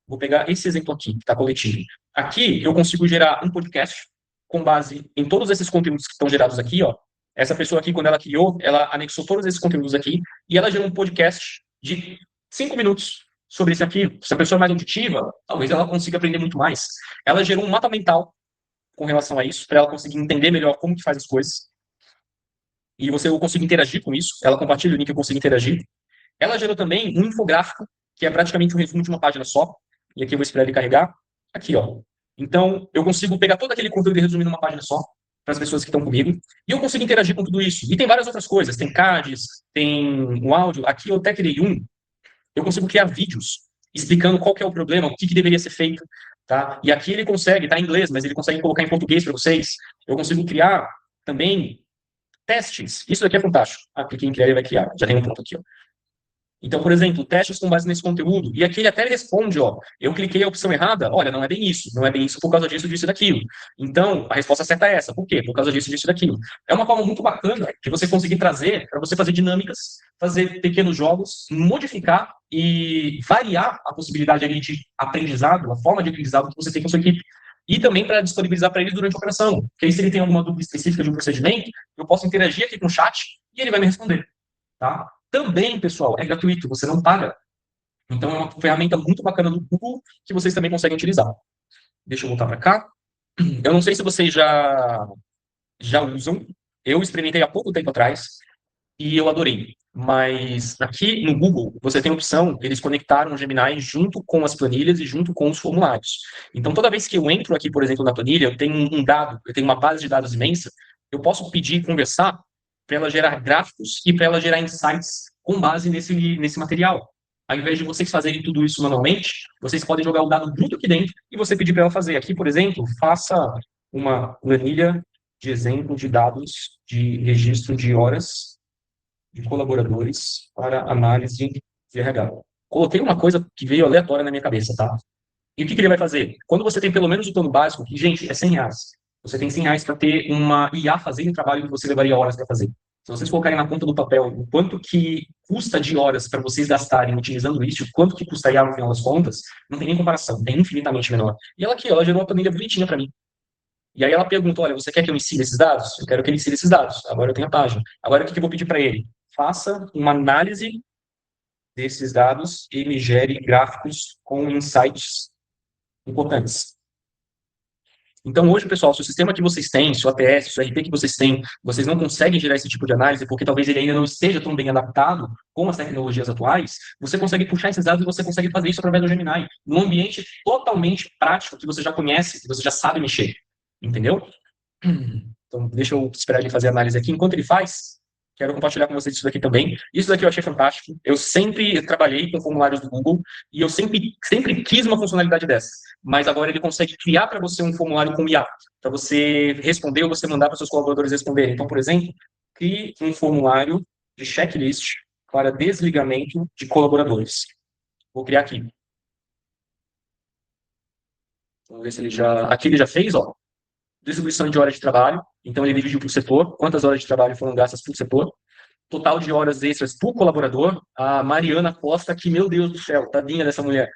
vou pegar esse exemplo aqui, que está coletivo. Aqui eu consigo gerar um podcast com base em todos esses conteúdos que estão gerados aqui, ó. Essa pessoa aqui, quando ela criou, ela anexou todos esses conteúdos aqui e ela gerou um podcast de 5 minutos sobre esse arquivo. Se a pessoa é mais auditiva, talvez ela consiga aprender muito mais. Ela gerou um mapa mental com relação a isso, para ela conseguir entender melhor como que faz as coisas. E eu consigo interagir com isso. Ela compartilha o link, eu consigo interagir. Ela gerou também um infográfico, que é praticamente um resumo de uma página só. E aqui eu vou esperar ele carregar. Aqui, ó. Então, eu consigo pegar todo aquele conteúdo e resumir numa página só, para as pessoas que estão comigo. E eu consigo interagir com tudo isso. E tem várias outras coisas. Tem cards, tem o áudio. Aqui eu até criei um. Eu consigo criar vídeos explicando qual que é o problema, o que deveria ser feito. Tá? E aqui ele consegue, tá em inglês, mas ele consegue colocar em português para vocês. Eu consigo criar também testes. Isso daqui é fantástico. Clique em criar e vai criar. Já tem um ponto aqui, ó. Então, por exemplo, testes com base nesse conteúdo. E aqui ele até responde, ó, eu cliquei a opção errada, olha, não é bem isso, não é bem isso por causa disso, disso e daquilo. Então, a resposta certa é essa. Por quê? Por causa disso, disso e daquilo. É uma forma muito bacana de você conseguir trazer, para você fazer dinâmicas, fazer pequenos jogos, modificar e variar a possibilidade ali de aprendizado, a forma de aprendizado que você tem com a sua equipe. E também para disponibilizar para eles durante a operação. Porque aí, se ele tem alguma dúvida específica de um procedimento, eu posso interagir aqui com o chat e ele vai me responder. Tá? Também, pessoal, é gratuito, você não paga. Então, é uma ferramenta muito bacana do Google que vocês também conseguem utilizar. Deixa eu voltar para cá. Eu não sei se vocês já usam. Eu experimentei há pouco tempo atrás e eu adorei. Mas aqui no Google, você tem a opção, eles conectaram o Gemini junto com as planilhas e junto com os formulários. Então, toda vez que eu entro aqui, por exemplo, na planilha, eu tenho um dado, eu tenho uma base de dados imensa, eu posso pedir, conversar, para ela gerar gráficos e para ela gerar insights com base nesse material. Ao invés de vocês fazerem tudo isso manualmente, vocês podem jogar o dado bruto aqui dentro e você pedir para ela fazer. Aqui, por exemplo, faça uma planilha de exemplo de dados de registro de horas de colaboradores para análise de RH. Coloquei uma coisa que veio aleatória na minha cabeça, tá? E o que ele vai fazer? Quando você tem pelo menos o plano básico, que, gente, é R$ 100. Você tem R$ 100 para ter uma IA fazendo o trabalho que você levaria horas para fazer. Se vocês colocarem na conta do papel o quanto que custa de horas para vocês gastarem utilizando isso, o quanto que custa a IA no final das contas, não tem nem comparação, é infinitamente menor. E ela aqui, ela gerou uma planilha bonitinha para mim. E aí ela pergunta, olha, você quer que eu ensine esses dados? Eu quero que ele ensine esses dados. Agora eu tenho a página. Agora o que eu vou pedir para ele? Faça uma análise desses dados e me gere gráficos com insights importantes. Então, hoje, pessoal, se o sistema que vocês têm, se o ATS, se o RP que vocês têm, vocês não conseguem gerar esse tipo de análise, porque talvez ele ainda não esteja tão bem adaptado com as tecnologias atuais, você consegue puxar esses dados e você consegue fazer isso através do Gemini, num ambiente totalmente prático, que você já conhece, que você já sabe mexer. Entendeu? Então, deixa eu esperar ele fazer a análise aqui. Enquanto ele faz, quero compartilhar com vocês isso daqui também. Isso daqui eu achei fantástico. Eu sempre trabalhei com formulários do Google e eu sempre quis uma funcionalidade dessa. Mas agora ele consegue criar para você um formulário com IA, para você responder ou você mandar para seus colaboradores responderem. Então, por exemplo, crie um formulário de checklist para desligamento de colaboradores. Vou criar aqui. Vamos ver se ele já... Aqui ele já fez, ó. Distribuição de horas de trabalho. Então, ele dividiu por setor. Quantas horas de trabalho foram gastas por setor. Total de horas extras por colaborador. A Mariana Costa, que, meu Deus do céu, tadinha dessa mulher.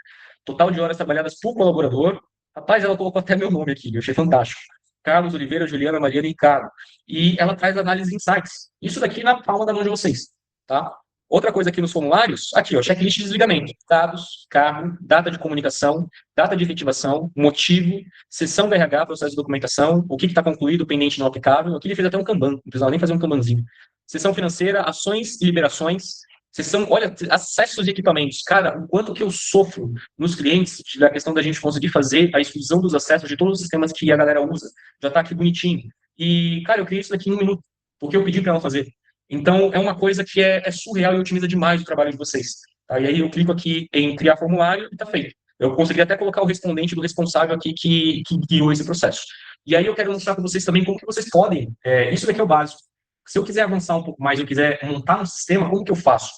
Total de horas trabalhadas por colaborador. Rapaz, ela colocou até meu nome aqui. Eu achei fantástico. Carlos, Oliveira, Juliana, Mariana e Ricardo. E ela traz análise de insights. Isso daqui na palma da mão de vocês, tá? Outra coisa aqui nos formulários, aqui, ó, checklist de desligamento. Dados, cargo, data de comunicação, data de efetivação, motivo, sessão da RH, processo de documentação, o que está concluído, pendente não aplicável. Aqui ele fez até um Kanban, não precisava nem fazer um Kanbanzinho. Sessão financeira, ações e liberações, sessão, olha, acessos de equipamentos. Cara, o quanto que eu sofro nos clientes da questão da gente conseguir fazer a exclusão dos acessos de todos os sistemas que a galera usa. Já está aqui bonitinho. E, cara, eu criei isso daqui em 1 minuto, porque eu pedi para ela fazer. Então, é uma coisa que é surreal e otimiza demais o trabalho de vocês. Tá? E aí eu clico aqui em criar formulário e está feito. Eu consegui até colocar o respondente do responsável aqui que guiou esse processo. E aí eu quero mostrar para vocês também como que vocês podem, isso daqui é o básico. Se eu quiser avançar um pouco mais, eu quiser montar um sistema, como que eu faço?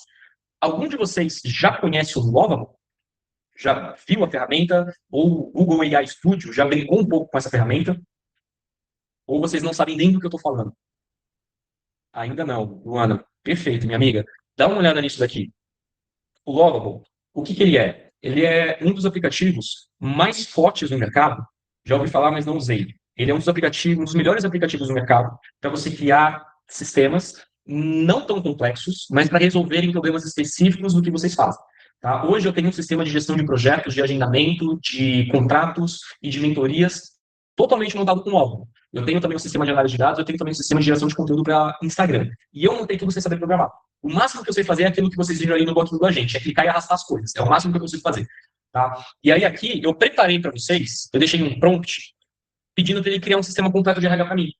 Algum de vocês já conhece o Lovable? Já viu a ferramenta? Ou o Google AI Studio já brincou um pouco com essa ferramenta? Ou vocês não sabem nem do que eu estou falando? Ainda não, Luana. Perfeito, minha amiga. Dá uma olhada nisso daqui. O Lovable, o que ele é? Ele é um dos aplicativos mais fortes no mercado. Já ouvi falar, mas não usei. Ele é um dos aplicativos, um dos melhores aplicativos do mercado para você criar sistemas não tão complexos, mas para resolverem problemas específicos do que vocês fazem. Tá? Hoje eu tenho um sistema de gestão de projetos, de agendamento, de contratos e de mentorias totalmente montado com o Lovable. Eu tenho também um sistema de análise de dados, eu tenho também um sistema de geração de conteúdo para Instagram. E eu não tenho que você saber programar. O máximo que eu sei fazer é aquilo que vocês viram ali no bloquinho da gente, é clicar e arrastar as coisas. É o máximo que eu consigo fazer. Tá? E aí aqui, eu preparei para vocês, eu deixei um prompt pedindo para ele criar um sistema completo de RH para mim.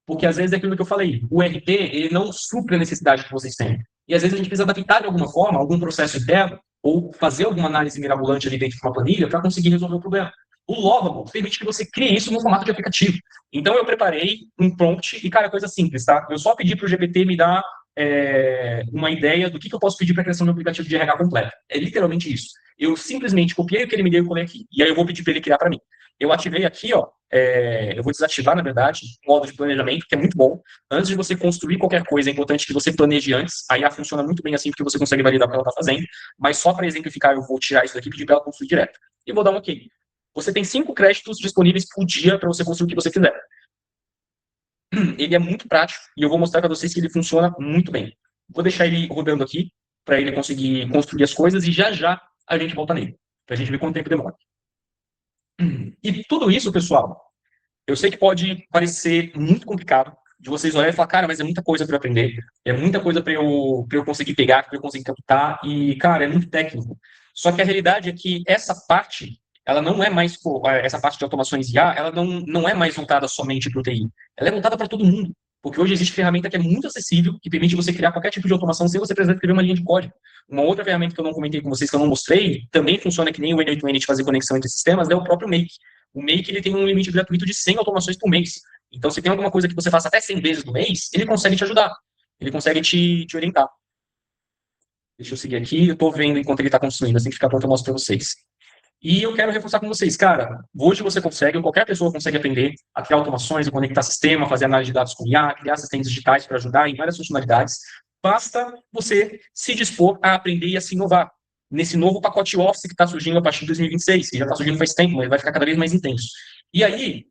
Porque às vezes é aquilo que eu falei, o RP, ele não supre a necessidade que vocês têm. E às vezes a gente precisa adaptar de alguma forma, algum processo interno, ou fazer alguma análise mirabolante ali dentro de uma planilha para conseguir resolver o problema. O Lovable permite que você crie isso no formato de aplicativo. Então eu preparei um prompt e, cara, coisa simples, tá? Eu só pedi para o GPT me dar uma ideia do que eu posso pedir para a criação de um aplicativo de RH completo. É literalmente isso. Eu simplesmente copiei o que ele me deu e colei aqui. E aí eu vou pedir para ele criar para mim. Eu ativei aqui, ó, eu vou desativar, na verdade, o modo de planejamento, que é muito bom. Antes de você construir qualquer coisa, é importante que você planeje antes. A IA funciona muito bem assim, porque você consegue validar o que ela está fazendo. Mas só para exemplificar, eu vou tirar isso daqui e pedir para ela construir direto. E vou dar um OK. Você tem 5 créditos disponíveis por dia para você construir o que você quiser. Ele é muito prático e eu vou mostrar para vocês que ele funciona muito bem. Vou deixar ele rodando aqui para ele conseguir construir as coisas e já já a gente volta nele, para a gente ver quanto tempo demora. E tudo isso, pessoal, eu sei que pode parecer muito complicado de vocês olharem e falar, cara, mas é muita coisa para eu aprender, é muita coisa para eu conseguir pegar, para eu conseguir captar, e, cara, é muito técnico. Só que a realidade é que essa parte, ela não é mais, essa parte de automações IA, ela não é mais voltada somente para o TI. Ela é voltada para todo mundo. Porque hoje existe ferramenta que é muito acessível, que permite você criar qualquer tipo de automação sem você precisar escrever uma linha de código. Uma outra ferramenta que eu não comentei com vocês, que eu não mostrei, também funciona que nem o N8N de fazer conexão entre sistemas, é o próprio Make. O Make ele tem um limite gratuito de 100 automações por mês. Então, se tem alguma coisa que você faça até 100 vezes no mês, ele consegue te ajudar. Ele consegue te orientar. Deixa eu seguir aqui. Eu estou vendo enquanto ele está construindo. Assim que ficar pronto, eu mostro para vocês. E eu quero reforçar com vocês, cara, hoje você consegue, qualquer pessoa consegue aprender a criar automações, a conectar sistema, fazer análise de dados com IA, criar assistentes digitais para ajudar em várias funcionalidades. Basta você se dispor a aprender e a se inovar. Nesse novo pacote Office que está surgindo a partir de 2026, que já está surgindo faz tempo, mas vai ficar cada vez mais intenso. E aí,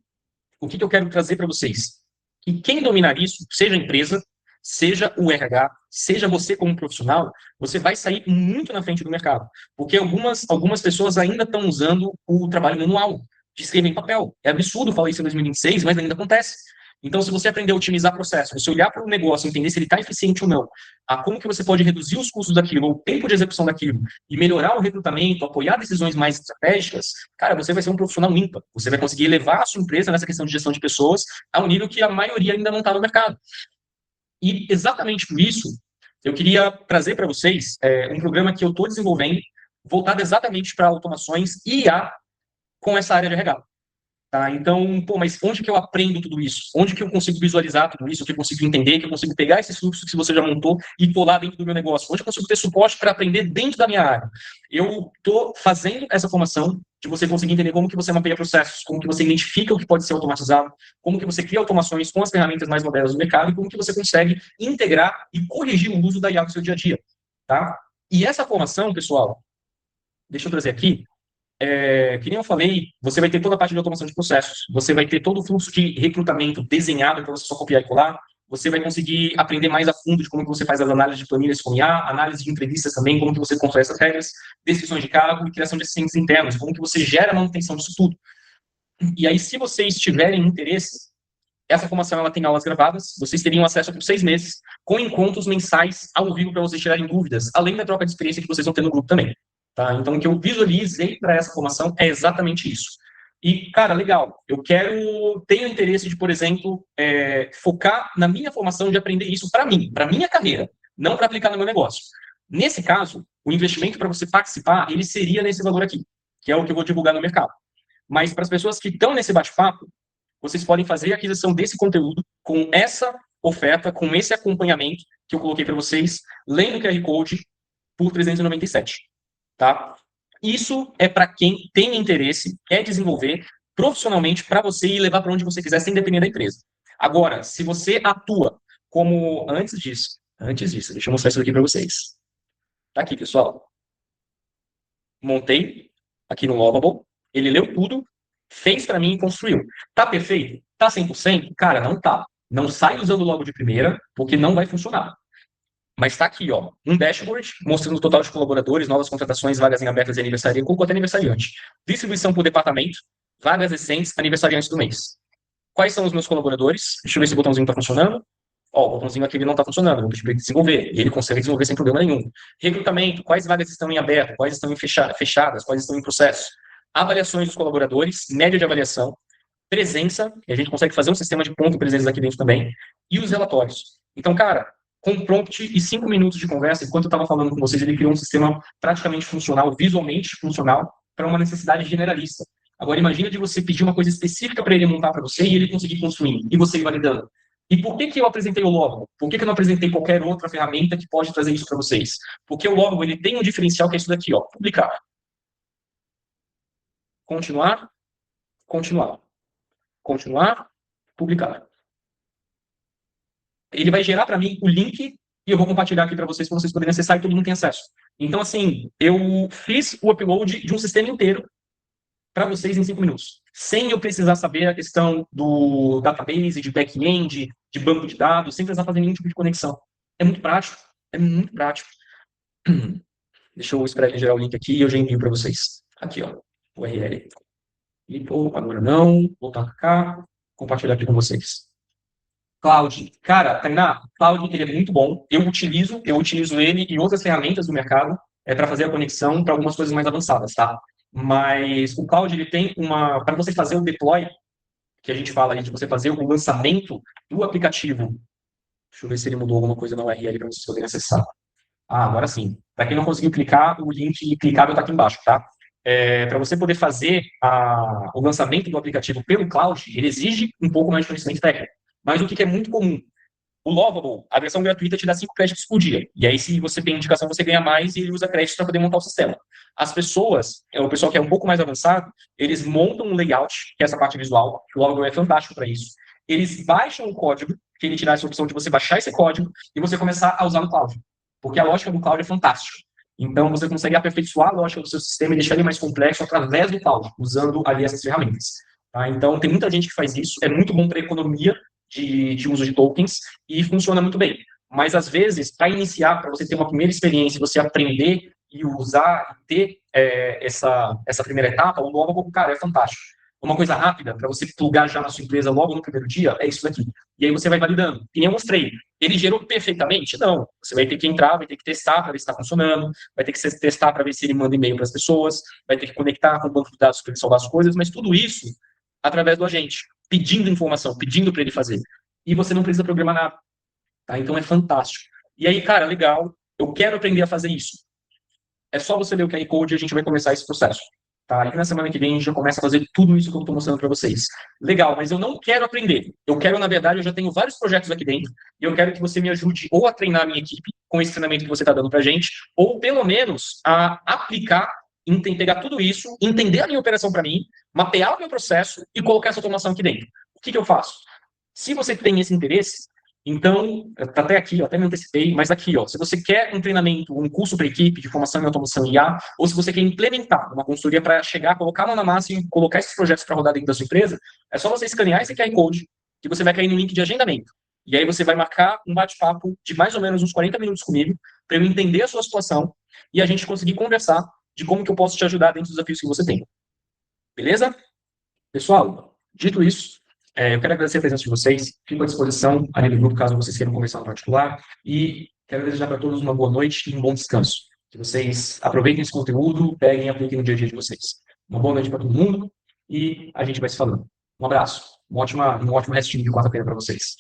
o que eu quero trazer para vocês? Que quem dominar isso, seja a empresa, seja o RH, seja você como profissional, você vai sair muito na frente do mercado. Porque algumas pessoas ainda estão usando o trabalho manual, de escrever em papel. É absurdo falar isso em 2026, mas ainda acontece. Então, se você aprender a otimizar processo, você olhar para o negócio, entender se ele está eficiente ou não, a como que você pode reduzir os custos daquilo, ou o tempo de execução daquilo, e melhorar o recrutamento, apoiar decisões mais estratégicas, cara, você vai ser um profissional ímpar. Você vai conseguir levar a sua empresa nessa questão de gestão de pessoas a um nível que a maioria ainda não está no mercado. E exatamente por isso, eu queria trazer para vocês um programa que eu estou desenvolvendo, voltado exatamente para automações e IA com essa área de RH. Tá? Então, pô, mas onde que eu aprendo tudo isso? Onde que eu consigo visualizar tudo isso? Que eu consigo entender, que eu consigo pegar esses fluxos que você já montou e colar dentro do meu negócio? Onde eu consigo ter suporte para aprender dentro da minha área? Eu estou fazendo essa formação de você conseguir entender como que você mapeia processos, como que você identifica o que pode ser automatizado, como que você cria automações com as ferramentas mais modernas do mercado e como que você consegue integrar e corrigir o uso da IA no seu dia a dia, tá? E essa formação, pessoal, deixa eu trazer aqui, que nem eu falei, você vai ter toda a parte de automação de processos, você vai ter todo o fluxo de recrutamento desenhado para você só copiar e colar, você vai conseguir aprender mais a fundo de como que você faz as análises de planilhas com IA, análise de entrevistas também, como que você constrói essas regras, descrições de cargo e criação de assistentes internos, como que você gera a manutenção disso tudo. E aí, se vocês tiverem interesse, essa formação ela tem aulas gravadas, vocês teriam acesso por 6 meses, com encontros mensais ao vivo para vocês tirarem dúvidas, além da troca de experiência que vocês vão ter no grupo também. Tá? Então, o que eu visualizei para essa formação é exatamente isso. E, cara, legal, tenho interesse de, por exemplo, focar na minha formação de aprender isso para mim, para minha carreira, não para aplicar no meu negócio. Nesse caso, o investimento para você participar, ele seria nesse valor aqui, que é o que eu vou divulgar no mercado. Mas para as pessoas que estão nesse bate-papo, vocês podem fazer a aquisição desse conteúdo com essa oferta, com esse acompanhamento que eu coloquei para vocês, lendo o QR Code por 397, tá? Isso é para quem tem interesse, quer desenvolver profissionalmente para você ir levar para onde você quiser, sem depender da empresa. Agora, se você atua como antes disso, deixa eu mostrar isso aqui para vocês. Tá aqui, pessoal. Montei aqui no Lovable, ele leu tudo, fez para mim e construiu. Tá perfeito? Tá 100%? Cara, não tá. Não sai usando logo de primeira, porque não vai funcionar. Mas tá aqui, ó, um dashboard mostrando o total de colaboradores, novas contratações, vagas em abertas e aniversariante, com quanto aniversariante. Distribuição por departamento, vagas recentes, aniversariantes do mês. Quais são os meus colaboradores? Deixa eu ver se o botãozinho está funcionando. Ó, o botãozinho aqui ele não está funcionando, vou pedir para ele desenvolver. Ele consegue desenvolver sem problema nenhum. Recrutamento, quais vagas estão em aberto, quais estão em fechadas, quais estão em processo. Avaliações dos colaboradores, média de avaliação, presença, e a gente consegue fazer um sistema de ponto de presença aqui dentro também, e os relatórios. Então, cara, com prompt e 5 minutos de conversa, enquanto eu estava falando com vocês, ele criou um sistema praticamente funcional, visualmente funcional, para uma necessidade generalista. Agora, imagina de você pedir uma coisa específica para ele montar para você e ele conseguir construir, e você ir validando. E por que eu apresentei o Logo? Por que eu não apresentei qualquer outra ferramenta que pode trazer isso para vocês? Porque o Logo ele tem um diferencial que é isso daqui, ó, publicar. Continuar, continuar. Continuar, publicar. Ele vai gerar para mim o link e eu vou compartilhar aqui para vocês poderem acessar e todo mundo tem acesso. Então, assim, eu fiz o upload de um sistema inteiro para vocês em 5 minutos, sem eu precisar saber a questão do database, de back-end, de banco de dados, sem precisar fazer nenhum tipo de conexão. É muito prático, é muito prático. Deixa eu esperar ele gerar o link aqui e eu já envio para vocês. Aqui, ó, o URL. Clicou, agora não, voltar para cá, compartilhar aqui com vocês. Cloud, cara, Tainá, Cloud ele é muito bom. Eu utilizo ele e outras ferramentas do mercado para fazer a conexão para algumas coisas mais avançadas, tá? Mas o Cloud ele tem para você fazer o deploy, que a gente fala aí de você fazer o lançamento do aplicativo. Deixa eu ver se ele mudou alguma coisa na URL para vocês poderem acessar. Ah, agora sim. Para quem não conseguiu clicar, o link clicável está aqui embaixo, tá? Para você poder fazer o lançamento do aplicativo pelo Cloud, ele exige um pouco mais de conhecimento técnico. Mas o que é muito comum? O Lovable, a versão gratuita te dá 5 créditos por dia. E aí, se você tem indicação, você ganha mais e ele usa créditos para poder montar o sistema. As pessoas, o pessoal que é um pouco mais avançado, eles montam um layout, que é essa parte visual, que o Lovable é fantástico para isso. Eles baixam o código, que ele te dá essa opção de você baixar esse código e você começar a usar no Cloud. Porque a lógica do Cloud é fantástica. Então, você consegue aperfeiçoar a lógica do seu sistema e deixar ele mais complexo através do Cloud, usando ali essas ferramentas. Tá? Então, tem muita gente que faz isso, é muito bom para a economia de uso de tokens e funciona muito bem. Mas, às vezes, para iniciar, para você ter uma primeira experiência, você aprender e usar, ter essa primeira etapa, o Lovable, cara, é fantástico. Uma coisa rápida, para você plugar já na sua empresa logo no primeiro dia, é isso daqui. E aí você vai validando. E eu mostrei. Ele gerou perfeitamente? Não. Você vai ter que entrar, vai ter que testar para ver se está funcionando, vai ter que testar para ver se ele manda e-mail para as pessoas, vai ter que conectar com o banco de dados para ele salvar as coisas, mas tudo isso através do agente, pedindo informação, pedindo para ele fazer. E você não precisa programar nada. Tá? Então é fantástico. E aí, cara, legal, eu quero aprender a fazer isso. É só você ler o QR Code e a gente vai começar esse processo. tá? E na semana que vem a gente já começa a fazer tudo isso que eu estou mostrando para vocês. Legal, mas eu não quero aprender. Eu quero, na verdade, eu já tenho vários projetos aqui dentro e eu quero que você me ajude ou a treinar a minha equipe com esse treinamento que você está dando para a gente, ou pelo menos a aplicar, pegar tudo isso, entender a minha operação para mim, mapear o meu processo e colocar essa automação aqui dentro. O que eu faço? Se você tem esse interesse, então, tá até aqui, eu até me antecipei, mas aqui, ó, se você quer um treinamento, um curso para equipe de formação em automação IA, ou se você quer implementar uma consultoria para chegar, colocar a mão na massa e colocar esses projetos para rodar dentro da sua empresa, é só você escanear esse QR Code, que você vai cair no link de agendamento. E aí você vai marcar um bate-papo de mais ou menos uns 40 minutos comigo, para eu entender a sua situação e a gente conseguir conversar de como que eu posso te ajudar dentro dos desafios que você tem. Beleza? Pessoal, dito isso, eu quero agradecer a presença de vocês, fico à disposição ali do grupo caso vocês queiram conversar no particular e quero desejar para todos uma boa noite e um bom descanso. Que vocês aproveitem esse conteúdo, peguem e apliquem no dia a dia de vocês. Uma boa noite para todo mundo e a gente vai se falando. Um abraço, um ótimo restinho de quarta-feira para vocês.